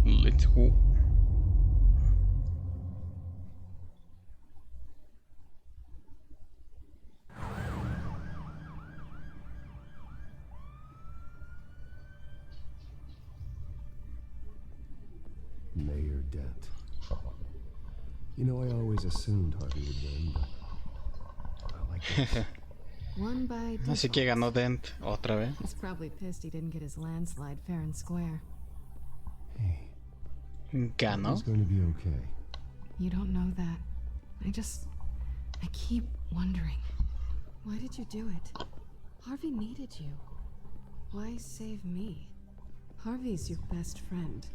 Let's go. Mayor Dent. You know, I always assumed Harvey would win, but I like this. Won by Así que ganó Dent otra vez. He's probably pissed he didn't get his landslide fair and square. Hey, Ganó. it's going to be okay. You don't know that. I keep wondering. Why did you do it? Harvey needed you. Why save me? Harvey's your best friend.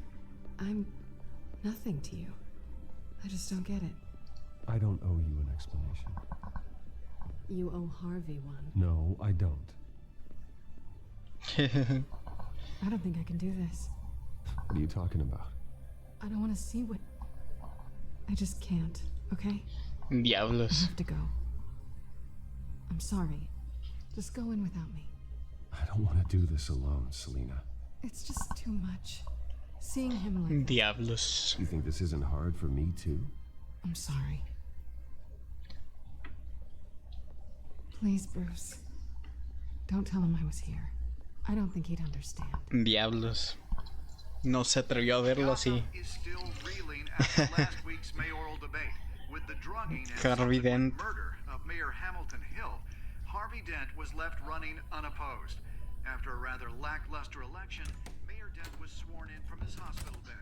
I'm nothing to you. I just don't get it. I don't owe you an explanation. You owe Harvey one. No, I don't. I don't think I can do this. What are you talking about? I don't want to see what... I just can't, okay? I Diablos. have to go. I'm sorry. Just go in without me. I don't want to do this alone, Selena. It's just too much. Seeing him like that. Diablos. You think this isn't hard for me, too? I'm sorry. Please, Bruce. Don't tell him I was here. I don't think he'd understand. Diablos. No se atrevió a verlo así. Is still reeling after last week's mayoral debate with the drugging and Harvey Dent. subsequent murder of Mayor Hamilton Hill. Harvey Dent was left running unopposed. After a rather lackluster election, Mayor Dent was sworn in from his hospital bed.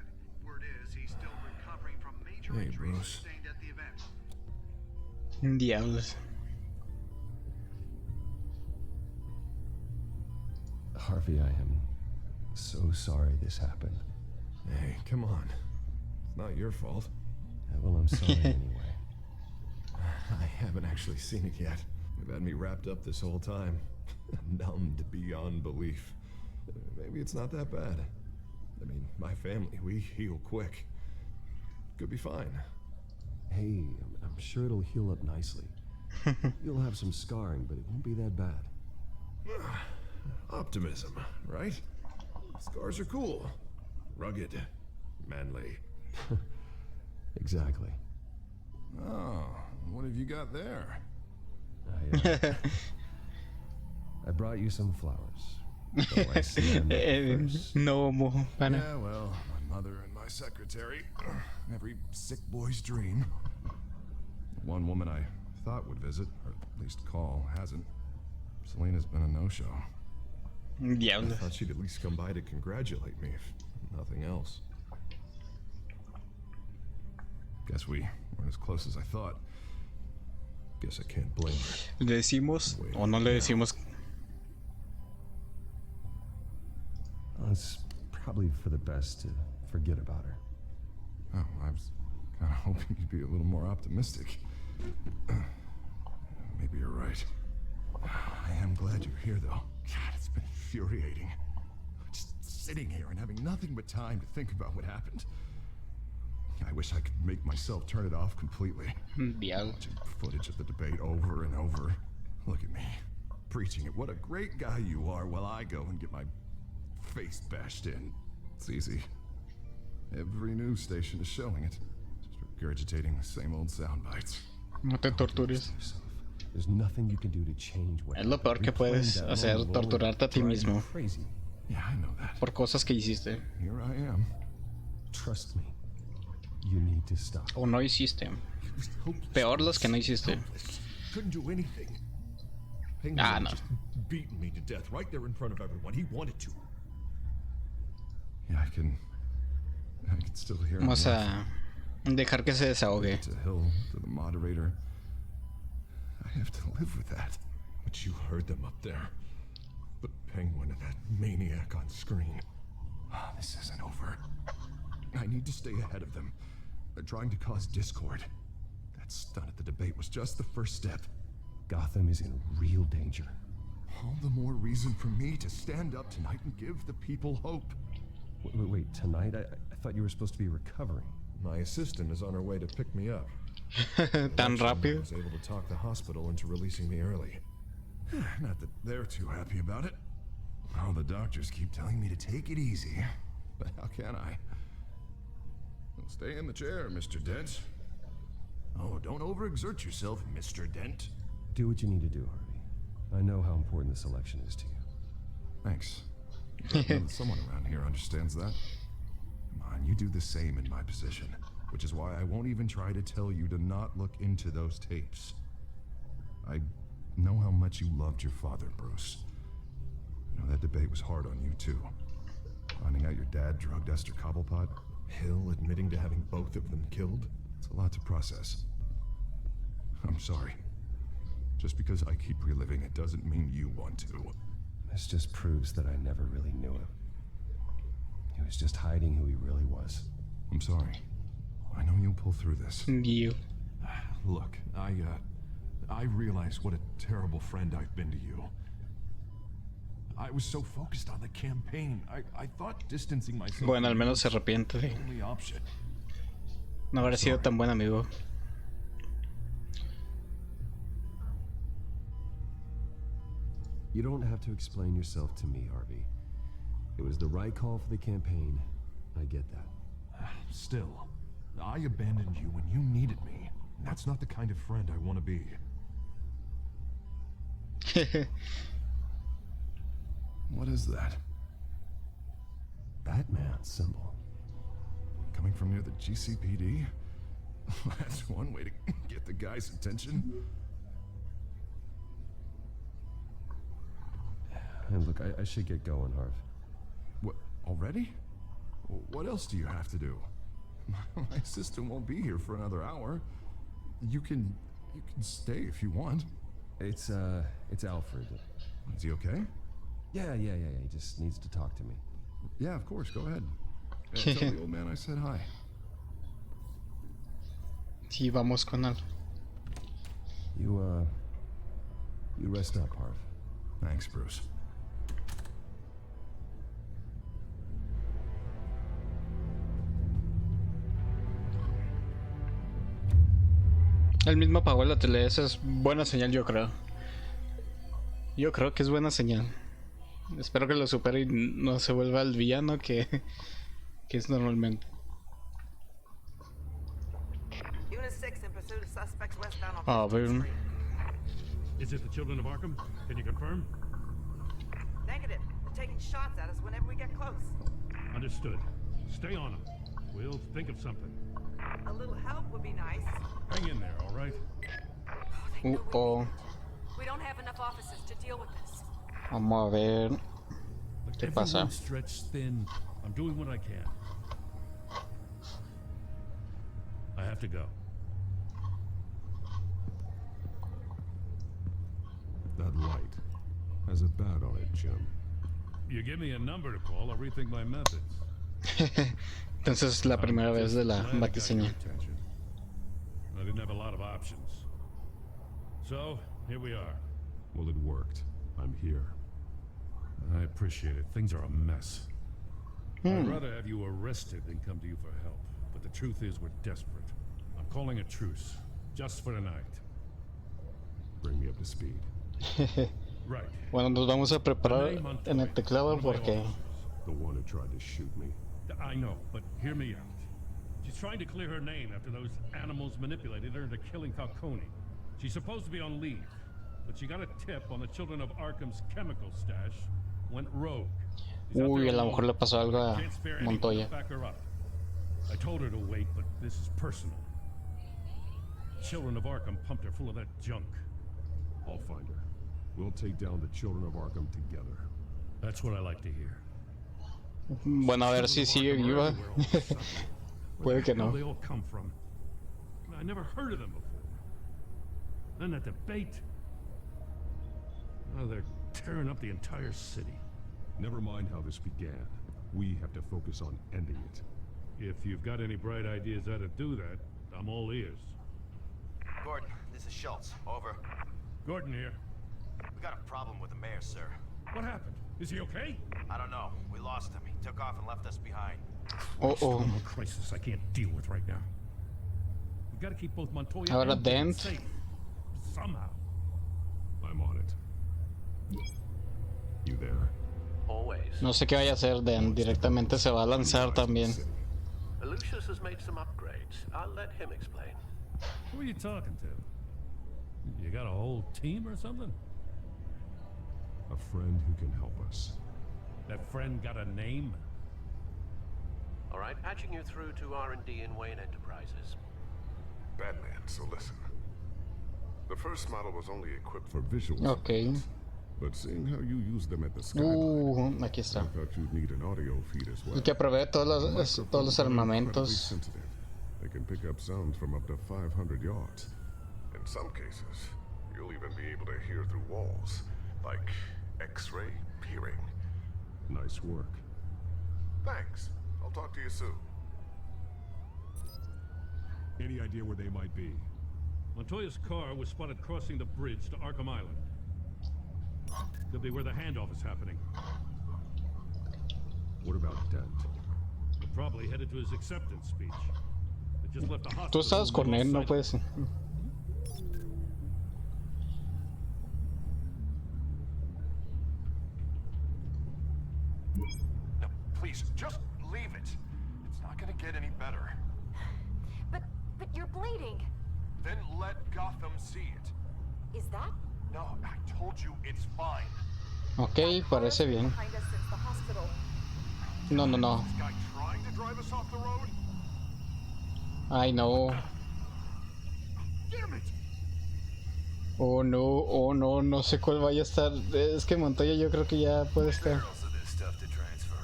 Word is he's still recovering from major injuries sustained at the event. Diablos. Harvey, I am so sorry this happened. Hey, come on. It's not your fault. Well, I'm sorry anyway. I haven't actually seen it yet. You've had me wrapped up this whole time. Numbed beyond belief. Maybe it's not that bad. I mean, my family, we heal quick. Could be fine. Hey, I'm sure it'll heal up nicely. You'll have some scarring, but it won't be that bad. Optimism, right? Scars are cool. Rugged. Manly. Exactly. Oh, what have you got there? I brought you some flowers. Oh, I see them first. No mo. Pana. Yeah, well, my mother and my secretary. Every sick boy's dream. One woman I thought would visit, or at least call, hasn't. Selena's been a no-show. I Diablos. thought she'd at least come by to congratulate me, if nothing else. Guess we weren't as close as I thought. Guess I can't blame her. ¿Le decimos o no le decimos? Well, it's probably for the best to forget about her. Oh, I was kind of hoping you'd be a little more optimistic. Maybe you're right. I am glad you're here, though. God, it's been infuriating. Just sitting here and having nothing but time to think about what happened. I wish I could make myself turn it off completely. Diablos. Watching footage of the debate over and over. Look at me, preaching it. What a great guy you are, while I go and get my face bashed in. It's easy. Every news station is showing it. Just regurgitating the same old sound bites. No te tortures. There's nothing you can do to change what Es lo peor que puedes hacer, torturarte a ti mismo Crazy. Yeah, I know that. por cosas que hiciste Here I am. Trust me. You need to stop. o no hiciste. It was hopeless. Peor los que no hiciste. Hopeless. Couldn't do anything. Ah, Penguin no. just beaten me to death right there in front of everyone. He wanted to. Yeah, I can still hear him. Vamos a dejar que se desahogue. To Hill, to the moderator. I have to live with that. But you heard them up there. The Penguin and that maniac on screen. Ah, this isn't over. I need to stay ahead of them. They're trying to cause discord. That stunt at the debate was just the first step. Gotham is in real danger. All the more reason for me to stand up tonight and give the people hope. Wait, tonight? I thought you were supposed to be recovering. My assistant is on her way to pick me up. Tan rápido. I was able to talk the hospital into releasing me early. Not that they're too happy about it. All the doctors keep telling me to take it easy. But how can I? Well, stay in the chair, Mr. Dent. Oh, don't overexert yourself, Mr. Dent. Do what you need to do, Harvey. I know how important this election is to you. Thanks. But I know that someone around here understands that. Come on, you do the same in my position. Which is why I won't even try to tell you to not look into those tapes. I know how much you loved your father, Bruce. I know that debate was hard on you, too. Finding out your dad drugged Esther Cobblepot, Hill admitting to having both of them killed. It's a lot to process. I'm sorry. Just because I keep reliving it doesn't mean you want to. This just proves that I never really knew him. He was just hiding who he really was. I'm sorry. I know you'll pull through this. You. Look, I realize what a terrible friend I've been to you. I was so focused on the campaign. I thought distancing myself Bueno, al menos se arrepiente de was the only option. no haber sido tan buen amigo. You don't have to explain yourself to me, Harvey. It was the right call for the campaign. I get that. Still, I abandoned you when you needed me. That's not the kind of friend I want to be. What is that? Batman symbol. Coming from near the GCPD? That's one way to get the guy's attention. And look, I should get going, Harv. What, already? What else do you have to do? My assistant won't be here for another hour. You can stay if you want. It's Alfred. Is he okay? Yeah. He just needs to talk to me. Yeah, of course. Go ahead. Tell the old man I said hi. Sí, vamos con él. You rest up, Harv. Thanks, Bruce. Él mismo apagó la tele, esa es buena señal, yo creo. Yo creo que es buena señal. Espero que lo supere y no se vuelva el villano que es normalmente. Unit 6 in pursuit of suspects westbound on A ver. 15th Street. Is it the children of Arkham? Can you confirm? Negative. They're taking shots at us whenever we get close. Understood. Stay on them. We'll think of something. A little help would be nice. Hang in there, all right? They know we Oh, need it. We don't have enough officers to deal with this. vamos a ver. Look, ¿Qué pasa? everyone's stretched thin. I'm doing what I can. I have to go. That light has a bat on it, Jim. You give me a number to call, I'll rethink my methods. Entonces es la primera vez de la Glad I got your batiseña. attention. I didn't have a lot of options. So, here we are. Well, it worked. I'm here. I appreciate it. Things are a mess. I'd rather have you arrested than come to you for help. But the truth is we're desperate. I'm calling a truce. Just for tonight. Bring me up to speed. Right. Bueno, nos vamos a preparar en el teclado porque The one who tried to shoot me. I know, but hear me out. She's trying to clear her name after those animals manipulated her into killing Falcone. She's supposed to be on leave, but she got a tip on the children of Arkham's chemical stash, went rogue. She's out uy, there a lo alone. mejor le pasó algo a Can't spare anyone Montoya. to back her up. I told her to wait, but this is personal. Children of Arkham pumped her full of that junk. I'll find her. We'll take down the children of Arkham together. That's what I like to hear. Bueno, a ver si sigue viva. Puede que Where no. they all come from? I never heard of them before. Then that debate. Oh, they're tearing up the entire city. Never mind how this began. We have to focus on ending it. If you've got any bright ideas how to do that, I'm all ears. Gordon, this is Schultz. Over. Gordon here. We got a problem with the mayor, sir. What happened? Is he okay? I don't know. We lost him. He took off and left us behind. Oh, oh. I'm a crisis I can't deal with right now. We gotta keep both Montoya Ahora and Dent Dent. safe. Somehow. I'm on it. You there? Always. No sé qué vaya a hacer Den, directamente se va a lanzar también. Lucius has made some upgrades. I'll let him explain. Who are you talking to? You got a whole team or something? A friend who can help us. That friend got a name? All right, patching you through to R&D in Wayne Enterprises. Batman, so listen. The first model was only equipped for visual Ok. support, but seeing how you use them at the skyline, Aquí está. I thought you'd need an audio feed as well. Y que provee todos los Microphones are incredibly armamentos. sensitive. They can pick up sounds from up to 500 yards. In some cases, you'll even be able to hear through walls, like X-ray peering. Nice work. Thanks. I'll talk to you soon. Any idea where they might be? Montoya's car was spotted crossing the bridge to Arkham Island. Could be where the handoff is happening. What about Dent? They're probably headed to his acceptance speech. They just left the hospital. Tú estabas con él, no Sight. puedes. No, please, just leave it. It's not gonna get any better. But you're bleeding. Then let Gotham see it. Is that? No, I told you it's fine. Ok, parece bien. Behind us since the hospital. No, no, no. This guy trying to drive us off the road? Ay, no. Damn it! Oh, no, no sé cuál vaya a estar. Es que Montoya yo creo que ya puede estar. Barrels of this stuff to transfer.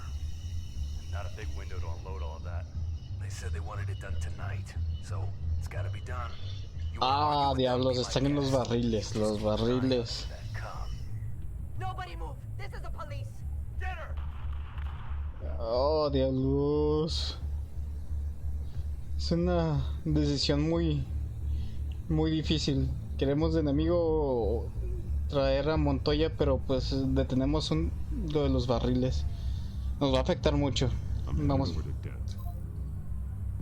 Not a big window to unload all of that. They said they wanted it done tonight, so it's gotta be done. You wanna Ah, argue with them, diablos, be están my en los guest. barriles, los barriles. That calm. Nobody move. This is the police. Get her! Oh, diablos. Es una decisión muy difícil. Queremos de enemigo traer a Montoya, pero pues detenemos lo de los barriles. Nos va a afectar mucho. I'm heading Vamos. over to Dent.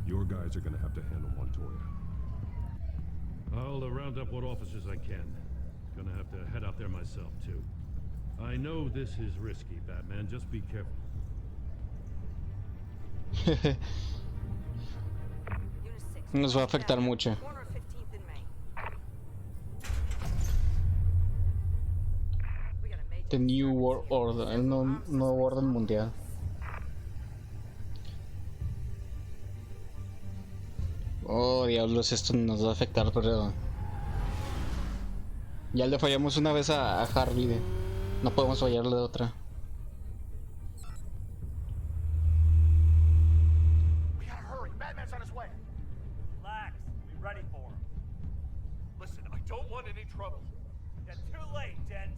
Your guys are gonna have to handle Montoya. I'll round up what officers I can. Gonna have to head out there myself, too. I know this is risky, Batman. Just be careful. Unit 6. Nos va a afectar mucho. Corner of 15th and Main. We got a major The New disturbance World here. Order, el nuevo orden mundial. Oh, diablos, esto nos va a afectar, pero... Ya le fallamos una vez a Harvey. No podemos fallarle de otra. We gotta hurry. Batman's on his way. Relax. Be ready for him. Listen, I don't want any trouble. Yeah, too late, Dent.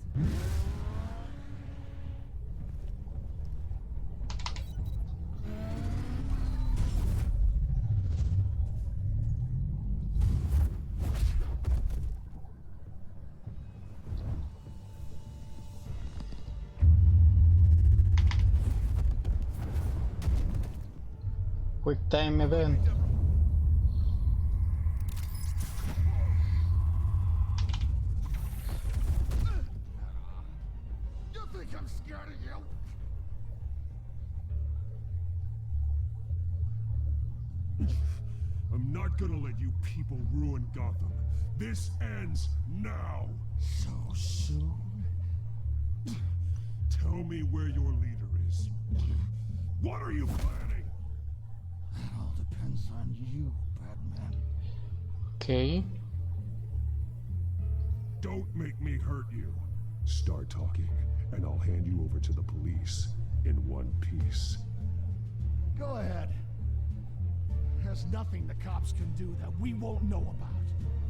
Quick time event. You think I'm scared of you? I'm not gonna let you people ruin Gotham. This ends now. So soon? Tell me where your leader is. What are you planning? That all depends on you, Batman. Ok. Don't make me hurt you. Start talking, and I'll hand you over to the police in one piece. Go ahead. There's nothing the cops can do that we won't know about,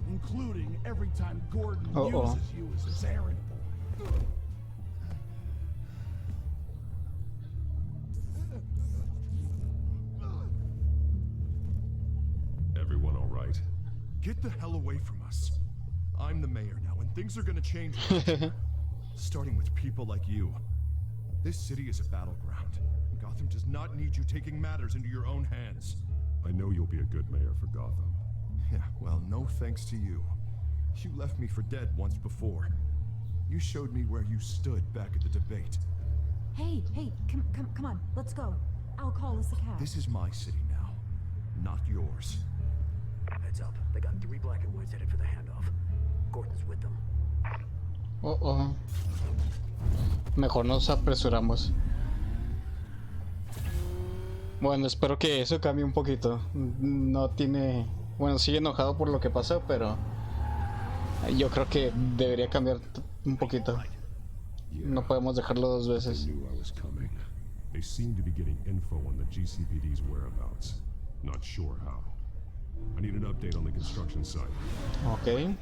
including every time Gordon uses you as his errand boy. Everyone all right? Get the hell away from us. I'm the mayor now, and things are gonna change. Starting with people like you. This city is a battleground. Gotham does not need you taking matters into your own hands. I know you'll be a good mayor for Gotham. Yeah, well, no thanks to you. You left me for dead once before. You showed me where you stood back at the debate. Hey, come on, let's go. I'll call us a cab. This is my city now, not yours. Heads up. They got 3 black and whites headed for the handoff. Gordon's with them. Mejor nos apresuramos. Bueno, espero que eso cambie un poquito. No tiene... Bueno, sigue enojado por lo que pasó, pero... Yo creo que debería cambiar un poquito. No podemos dejarlo 2 veces. They seem to be getting info on the GCPD's whereabouts. Not sure how. I need an update on the construction site. Ok.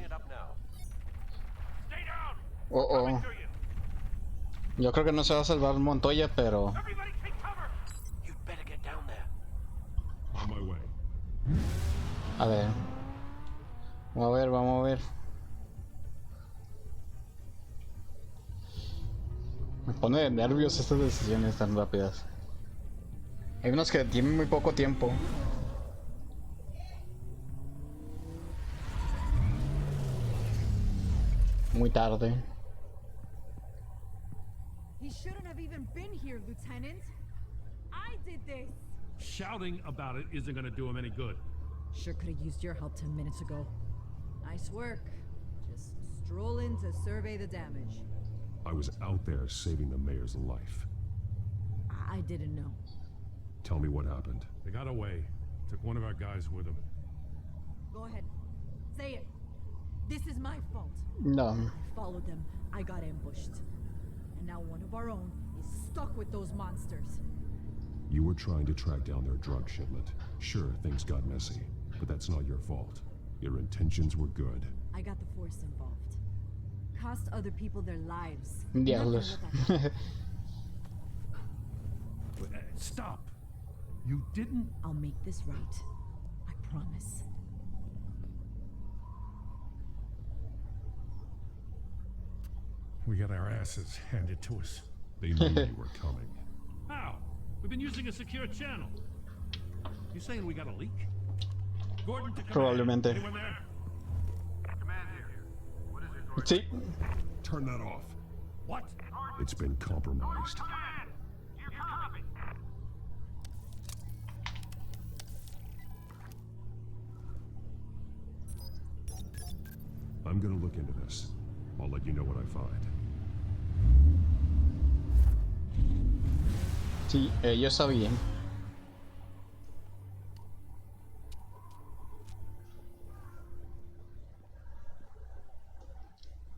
Yo creo que no se va a salvar Montoya, pero... On my way. A ver. Vamos a ver. Me pone de nervios estas decisiones tan rápidas. Hay unos que tienen muy poco tiempo. Muy tarde. He shouldn't have even been here, Lieutenant. I did this. Shouting about it isn't gonna do him any good. Sure could have used your help 10 minutes ago. Nice work. Just stroll in to survey the damage. I was out there saving the mayor's life. I didn't know. Tell me what happened. They got away. Took one of our guys with them. Go ahead. Say it. This is my fault. No. I followed them. I got ambushed. And now one of our own is stuck with those monsters. You were trying to track down their drug shipment. Sure, things got messy, but that's not your fault. Your intentions were good. I got the force involved. Cost other people their lives. Diablos. Stop. You didn't... I'll make this right. I promise. We got our asses handed to us. They knew you were coming. How? We've been using a secure channel. You saying we got a leak? Gordon to command. Probablemente. Anyone there? Command here. What is it, Gordon? Sí. Turn that off. What? It's been compromised. You copy. I'm gonna look into this. I'll let you know what I find. Sí, ellos sabían.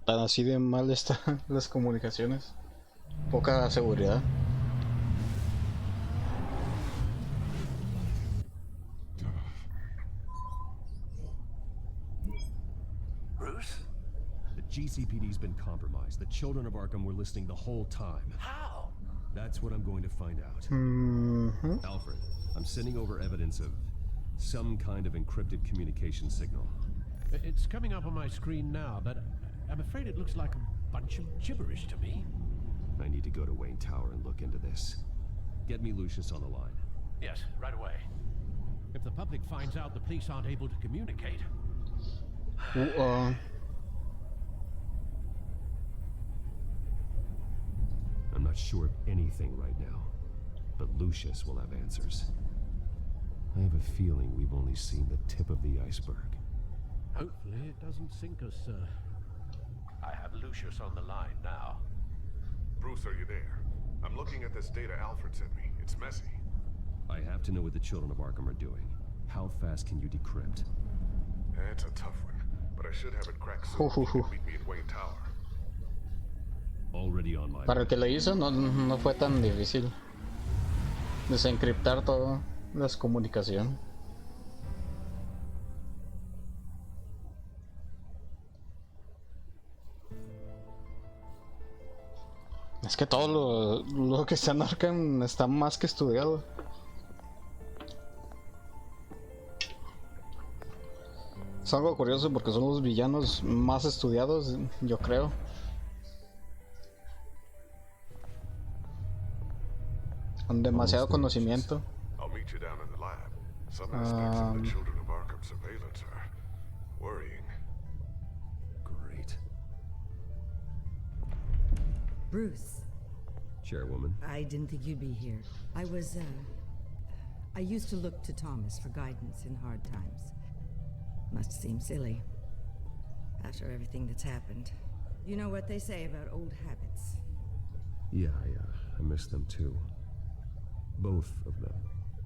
Tan así de mal están las comunicaciones. Poca seguridad. Bruce? The GCPD's been compromised. The children of Arkham were listening the whole time. How? That's what I'm going to find out. Mm-hmm. Alfred, I'm sending over evidence of some kind of encrypted communication signal. It's coming up on my screen now, but I'm afraid it looks like a bunch of gibberish to me. I need to go to Wayne Tower and look into this. Get me Lucius on the line. Yes, right away. If the public finds out the police aren't able to communicate... I'm not sure of anything right now, but Lucius will have answers. I have a feeling we've only seen the tip of the iceberg. Hopefully it doesn't sink us, sir. I have Lucius on the line now. Bruce, are you there? I'm looking at this data Alfred sent me. It's messy. I have to know what the children of Arkham are doing. How fast can you decrypt? It's a tough one, but I should have it cracked soon. You can meet me at Wayne Tower. Already on my Para el que lo hizo no fue tan difícil desencriptar todas las comunicaciones. Es que todo lo que está en Arkham está más que estudiado. Es algo curioso porque son los villanos más estudiados, yo creo. Con demasiado conocimiento. I'll meet you down in the lab. Some aspects of the children of Arkham surveillance are worrying. Great. Bruce, Chairwoman. I didn't think you'd be here. I used to look to Thomas for guidance in hard times. Must seem silly. After everything that's happened. You know what they say about old habits. Yeah, I miss them too. Both of them.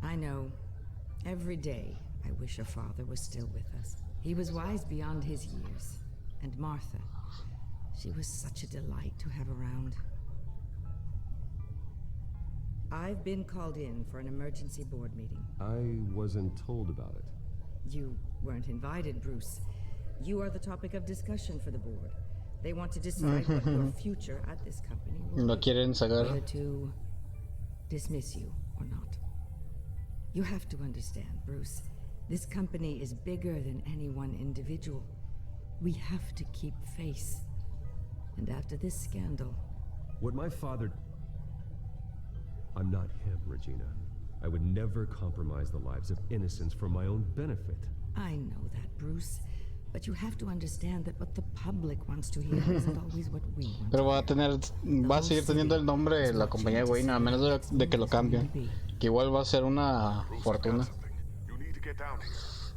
I know. Every day, I wish your father was still with us. He was wise beyond his years. And Martha, she was such a delight to have around. I've been called in for an emergency board meeting. I wasn't told about it. You weren't invited, Bruce. You are the topic of discussion for the board. They want to decide what your future at this company will No be. quieren sacar. Whether to dismiss you or not. You have to understand, Bruce. This company is bigger than any one individual. We have to keep face. And after this scandal... What my father... I'm not him, Regina. I would never compromise the lives of innocents for my own benefit. I know that, Bruce. But you have to understand that what the public wants to hear isn't always what we want. Pero va a seguir teniendo el nombre de la compañía de Wayne a menos de que lo cambien. Que igual va a ser una fortuna. You need to get down here.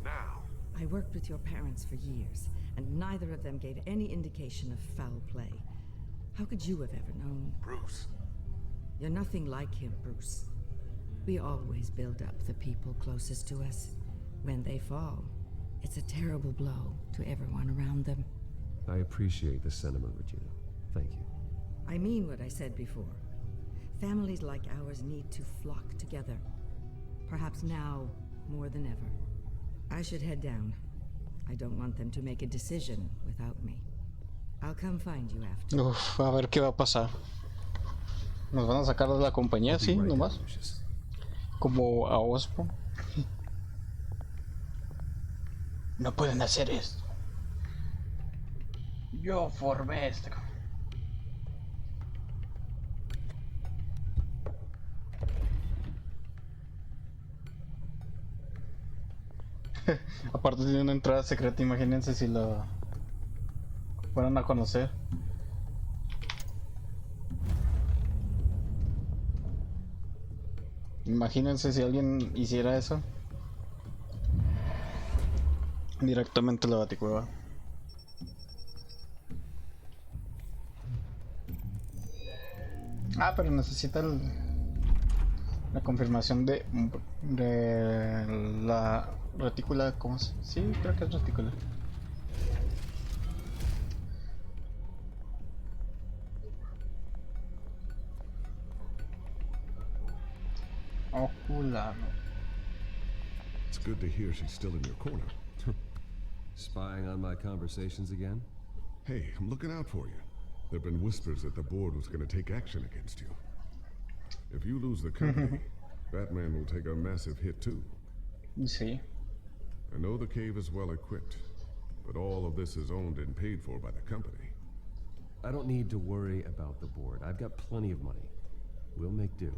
Now. I worked with your parents for years, and neither of them gave any indication of foul play. How could you have ever known? Bruce. You're nothing like him, Bruce. We always build up the people closest to us. When they fall, it's a terrible blow to everyone around them. I appreciate the sentiment, Regina. Thank you. I mean what I said before. Families like ours need to flock together. Perhaps now more than ever. I should head down. I don't want them to make a decision without me. I'll come find you after. Uf, a ver qué va a pasar. Nos van a sacar de la compañía, sí, nomás. Como a Ospo. No pueden hacer esto. Yo formé esto. Aparte tiene una entrada secreta, imagínense si lo fueran a conocer. Imagínense si alguien hiciera eso. Directamente a la baticueva. Ah, pero necesita la confirmación de la retícula. ¿Cómo es? Sí, creo que es retícula. Ocular. It's good to hear she's still in your corner. Spying on my conversations again? Hey, I'm looking out for you. There have been whispers that the board was going to take action against you. If you lose the company, Batman will take a massive hit too. Sí. I know the cave is well equipped, but all of this is owned and paid for by the company. I don't need to worry about the board. I've got plenty of money. We'll make do.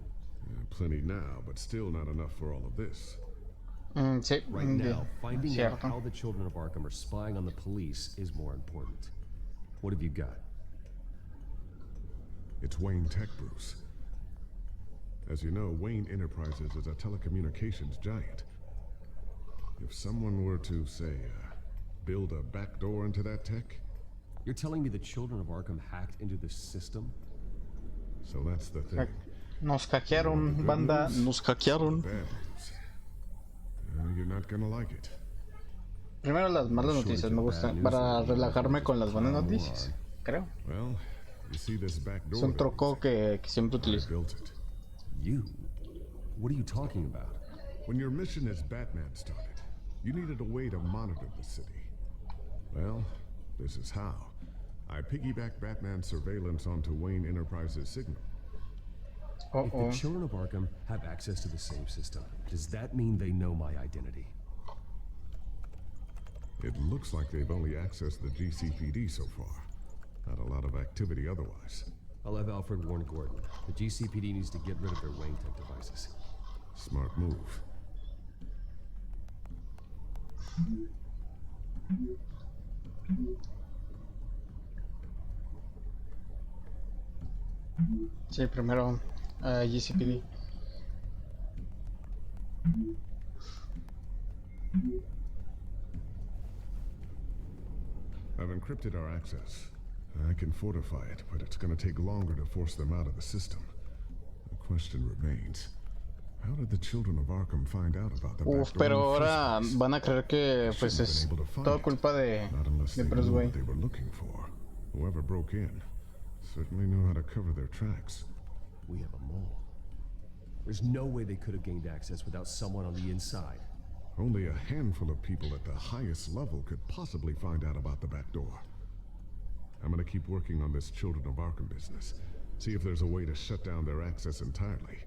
Plenty now, but still not enough for all of this. Sí, right now, finding cierto. out how the children of Arkham are spying on the police is more important. What have you got? It's Wayne Tech, Bruce. As you know, Wayne Enterprises is a telecommunications giant. If someone were to, say, build a backdoor into that tech... You're telling me the children of Arkham hacked into this system? So that's the thing. Nos hackearon, banda, nos hackearon. Bad news. You're not gonna like it. Primero las malas noticias, me gustan. Para relajarme con las buenas noticias, creo. Well, you see this back door. Es un truco que siempre utilizo. Built it. You? What are you talking about? When your mission as Batman started, you needed a way to monitor the city. Well, this is how. I piggybacked Batman's surveillance onto Wayne Enterprises' signal. If the children of Arkham have access to the same system, does that mean they know my identity? It looks like they've only accessed the GCPD so far. Not a lot of activity otherwise. I'll have Alfred warn Gordon. The GCPD needs to get rid of their Wayne Tech devices. Smart move. Sí, primero GCPD. I've encrypted our access. I can fortify it, but it's gonna take longer to force them out of the system. The question remains, how did the children of Arkham find out about the backdoor Pero in the first ahora place? van a creer que pues Shouldn't have es been able to find todo it, culpa not unless de they Bruce knew Wayne. what they were looking for. Whoever broke in certainly knew how to cover their tracks. We have a mole. There's no way they could have gained access without someone on the inside. Only a handful of people at the highest level could possibly find out about the back door. I'm gonna keep working on this Children of Arkham business. See if there's a way to shut down their access entirely.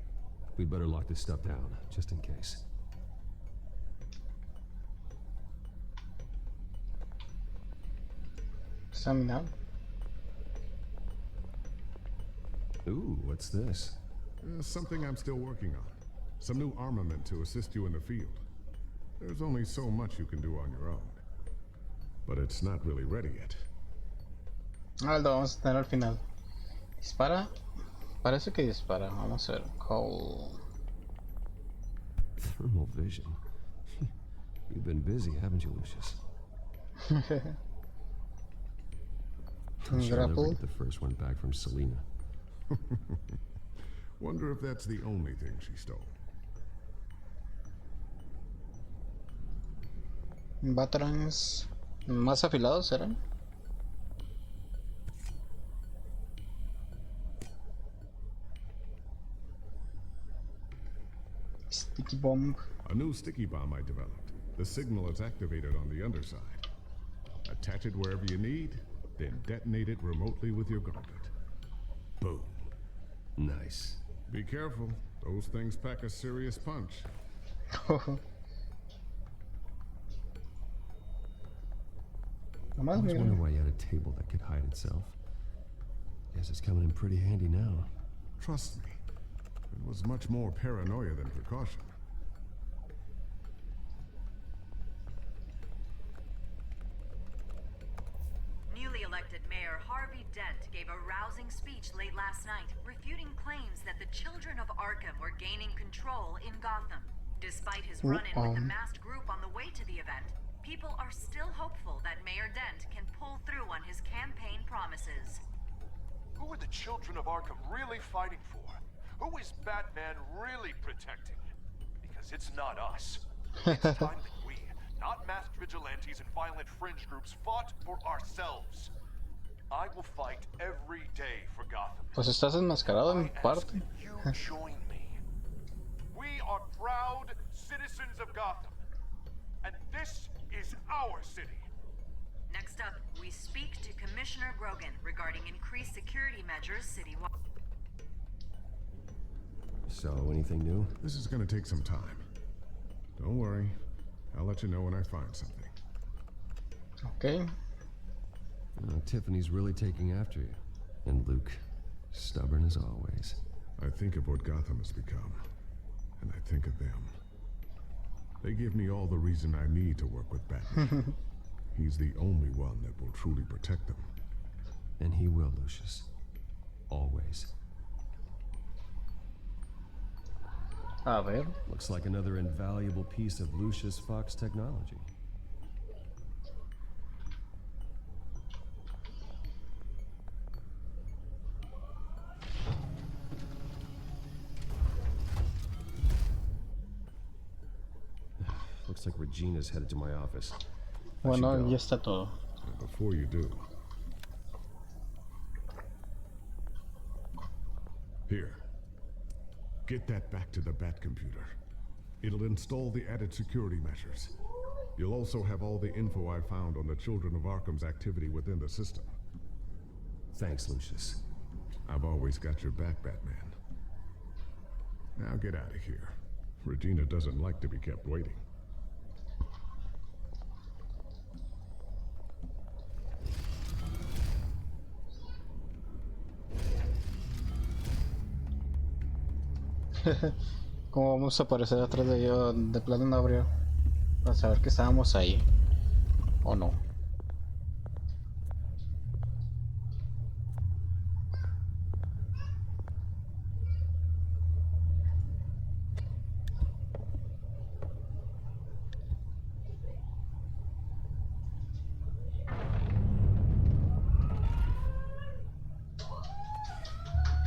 We'd better lock this stuff down, just in case. Examinar. Ooh, what's this? Something I'm still working on. Some new armament to assist you in the field. There's only so much you can do on your own. But it's not really ready yet. Ah, lo vamos a tener al final. Dispara. Parece que dispara. Vamos a ver. Call. Thermal vision. You've been busy, haven't you, Lucius? I'm sure I'll never get the first one back from Selena. Wonder if that's the only thing she stole. Batarans más afilados serán. Sticky bomb. A new sticky bomb I developed. The signal is activated on the underside. Attach it wherever you need, then detonate it remotely with your gauntlet. Boom. Nice. Be careful. Those things pack a serious punch. I always wondered why you had a table that could hide itself. Guess it's coming in pretty handy now. Trust me, it was much more paranoia than precaution. Newly elected Mayor Harvey Dent gave a rousing speech late last night, refuting claims that the children of Arkham were gaining control in Gotham. Despite his run-in with the masked group on the way to the event, people are still hopeful that Mayor Dent can pull through on his campaign promises. Who are the children of Arkham really fighting for? Who is Batman really protecting? Because it's not us. It's time that we, not masked vigilantes and violent fringe groups, fought for ourselves. I will fight every day for Gotham. Pues estás enmascarado en parte. You join me. We are proud citizens of Gotham. And this is our city. Next up, we speak to Commissioner Grogan regarding increased security measures citywide. So, anything new? This is gonna take some time. Don't worry. I'll let you know when I find something. Okay. Tiffany's really taking after you. And Luke, stubborn as always. I think of what Gotham has become, and I think of them. They give me all the reason I need to work with Batman. He's the only one that will truly protect them. And he will, Lucius. Always. A ver. Looks like another invaluable piece of Lucius Fox technology. Looks like Regina's headed to my office. Bueno, ya está todo. And before you do... Here. Get that back to the Bat computer. It'll install the added security measures. You'll also have all the info I found on the Children of Arkham's activity within the system. Thanks, Lucius. I've always got your back, Batman. Now get out of here. Regina doesn't like to be kept waiting. ¿Cómo vamos a aparecer atrás de ellos? De plano no abrió. Para saber que estábamos ahí. ¿O no?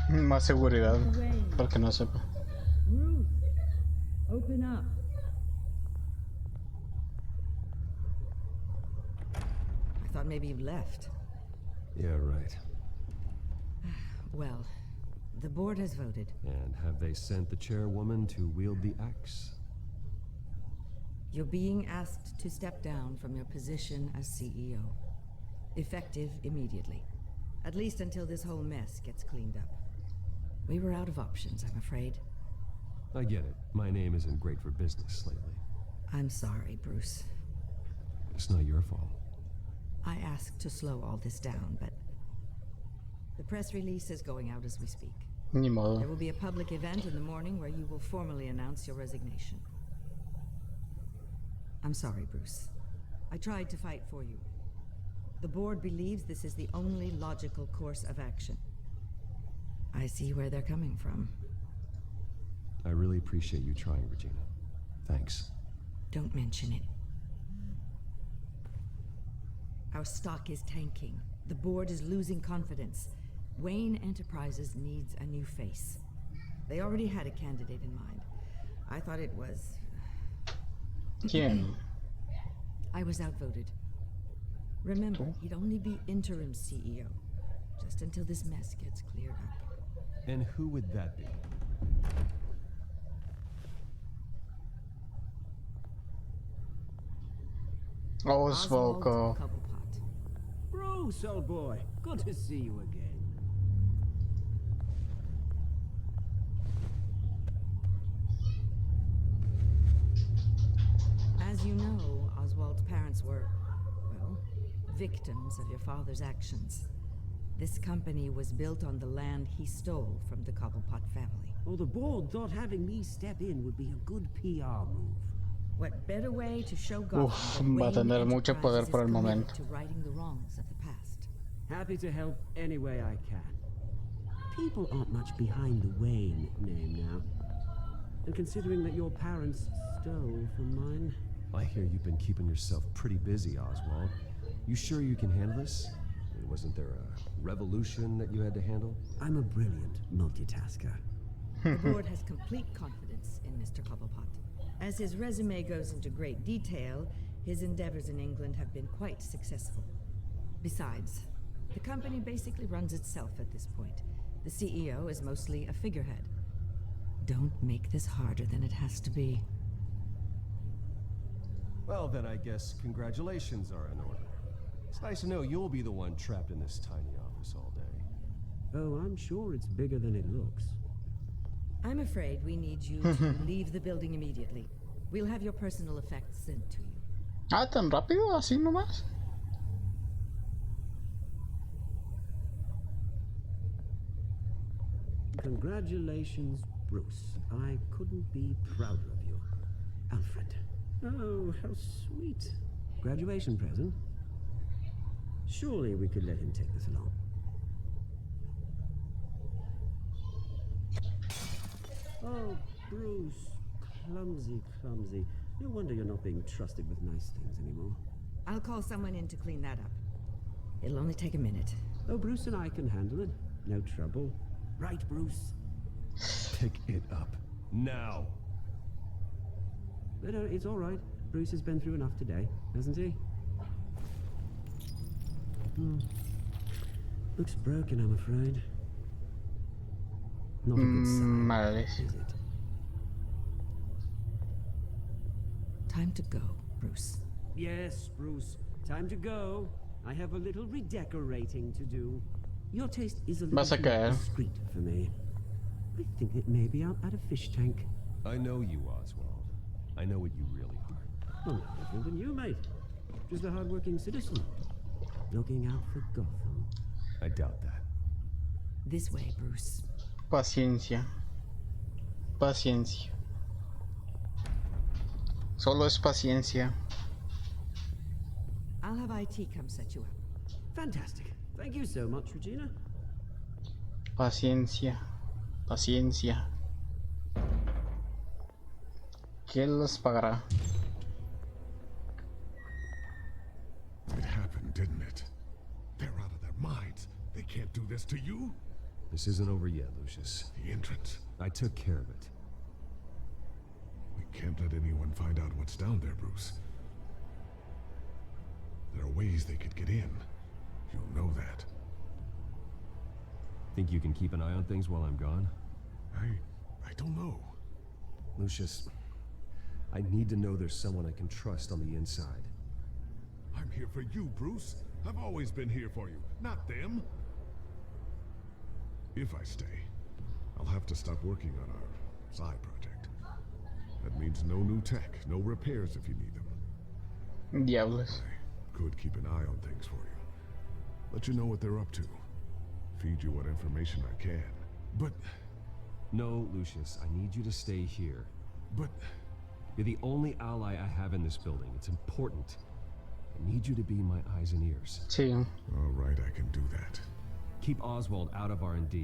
Más seguridad, para que no sepa. Ruth, open up. I thought maybe you left. Yeah, right. Well, the board has voted. And have they sent the chairwoman to wield the axe? You're being asked to step down from your position as CEO. Effective immediately. At least until this whole mess gets cleaned up. We were out of options, I'm afraid. I get it. My name isn't great for business lately. I'm sorry, Bruce. It's not your fault. I asked to slow all this down, but the press release is going out as we speak. Ni modo. There will be a public event in the morning where you will formally announce your resignation. I'm sorry, Bruce. I tried to fight for you. The board believes this is the only logical course of action. I see where they're coming from. I really appreciate you trying, Regina. Thanks. Don't mention it. Our stock is tanking. The board is losing confidence. Wayne Enterprises needs a new face. They already had a candidate in mind. I thought it was... ¿Quién? I was outvoted. Remember, he'd only be interim CEO. Just until this mess gets cleared up. And who would that be? Oswald. Cobblepot. Bruce, old boy. Good to see you again. As you know, Oswald's parents were, well, victims of your father's actions. This company was built on the land he stole from the Cobblepot family. Well, the board thought having me step in would be a good PR move. What better way to show Gotham Uf, that va a tener Wayne mucho poder Enterprises por el is committed momento. to righting the wrongs of the past. Happy to help any way I can. People aren't much behind the Wayne name now. And considering that your parents stole from mine... I hear you've been keeping yourself pretty busy, Oswald. You sure you can handle this? Wasn't there a revolution that you had to handle? I'm a brilliant multitasker. The board has complete confidence in Mr. Cobblepot. As his resume goes into great detail, his endeavors in England have been quite successful. Besides, the company basically runs itself at this point. The CEO is mostly a figurehead. Don't make this harder than it has to be. Well, then I guess congratulations are in order. It's nice to know you'll be the one trapped in this tiny office all day. Oh, I'm sure it's bigger than it looks. I'm afraid we need you to leave the building immediately. We'll have your personal effects sent to you. Ah, tan rápido, así nomás. Congratulations, Bruce. I couldn't be prouder of you. Alfred. Oh, how sweet. Graduation present? Surely we could let him take this along. Oh, Bruce. Clumsy, clumsy. No wonder you're not being trusted with nice things anymore. I'll call someone in to clean that up. It'll only take a minute. Oh, Bruce and I can handle it. No trouble. Right, Bruce? Pick it up. Now! No, it's all right. Bruce has been through enough today, hasn't he? Looks broken, I'm afraid. Not a good sign, is it? Time to go, Bruce. Yes, Bruce. Time to go. I have a little redecorating to do. Your taste is a little Vas a too caer. discreet for me. I think it may be out at a fish tank. I know you, Oswald. I know what you really are. Well, no different than you, mate. Just a hard-working citizen. Looking out for Gotham. I doubt that. This way, Bruce. Paciencia. Paciencia. Solo es paciencia. I'll have IT come set you up. Fantastic. Thank you so much, Regina. Paciencia. Paciencia. ¿Quién los pagará? It happened, didn't it? They're out of their minds. They can't do this to you? This isn't over yet, Lucius. The entrance. I took care of it. We can't let anyone find out what's down there, Bruce. There are ways they could get in. You'll know that. Think you can keep an eye on things while I'm gone? I don't know. Lucius, I need to know there's someone I can trust on the inside. I'm here for you, Bruce. I've always been here for you, not them. If I stay, I'll have to stop working on our side project. That means no new tech, no repairs if you need them. Diablos. I could keep an eye on things for you. Let you know what they're up to. Feed you what information I can. But... No, Lucius, I need you to stay here. But... You're the only ally I have in this building. It's important. I need you to be my eyes and ears. Sí. All right, I can do that. Keep Oswald out of R&D,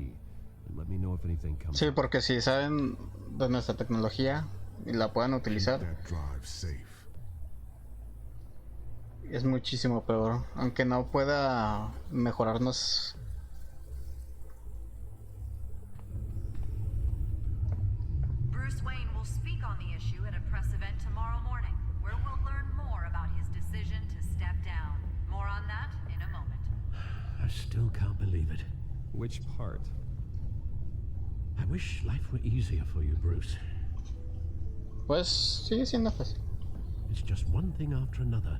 and let me know if anything comes Sí, up. porque si saben de nuestra tecnología y la puedan utilizar, That drive safe. es muchísimo peor. Aunque no pueda mejorarnos. Bruce Wayne will speak on the issue at a press event tomorrow morning, where we'll learn more about his decision to step down. More on that in a moment. I still can't believe it. Which part? I wish life were easier for you, Bruce. Pues sigue siendo fácil. It's just one thing after another.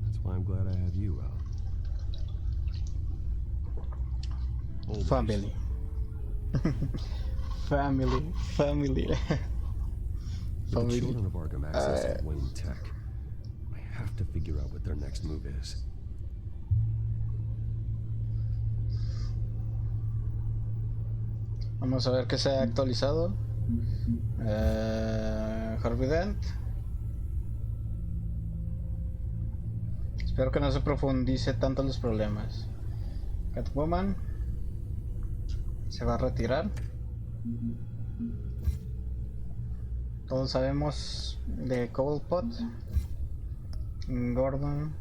That's why I'm glad I have you, Al. Always. Family. Family. With the children of Arkham accessing Wayne Tech, I have to figure out what their next move is. Vamos a ver que se ha actualizado. Harvey Dent. Espero que no se profundice tanto los problemas. Catwoman se va a retirar. Todos sabemos de Cobblepot. Gordon.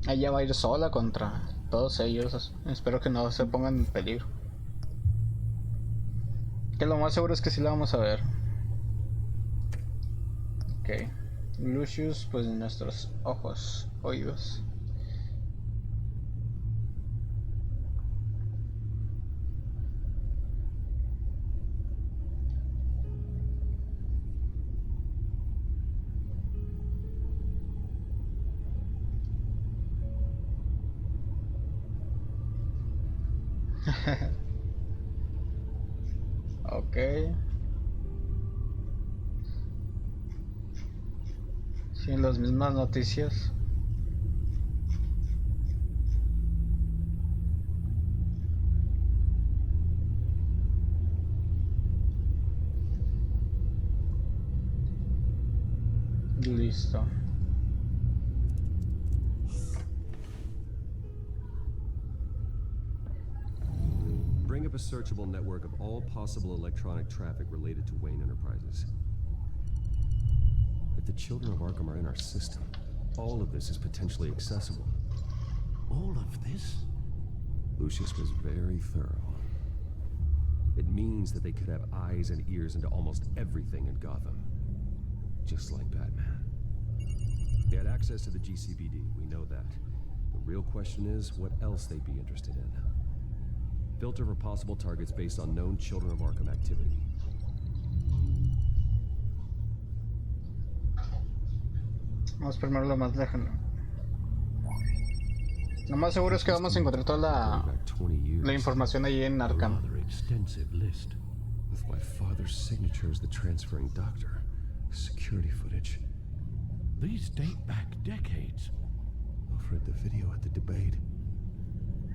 Ella va a ir sola contra todos ellos. Espero que no se pongan en peligro. Que lo más seguro es que sí la vamos a ver. Ok. Lucius, pues nuestros ojos, oídos. Ok. Sí, las mismas noticias. Listo. Bring up a searchable network of all possible electronic traffic related to Wayne Enterprises. If the children of Arkham are in our system, all of this is potentially accessible. All of this? Lucius was very thorough. It means that they could have eyes and ears into almost everything in Gotham. Just like Batman. They had access to the GCPD, we know that. The real question is what else they'd be interested in. Filter for possible targets based on known Children of Arkham activity. Vamos primero lo más lejano. Lo más seguro es que vamos a encontrar toda la información ahí en Arkham. Extensive list. With my father's signature as the transferring doctor. Security footage. These date back decades. I've read the video at the debate.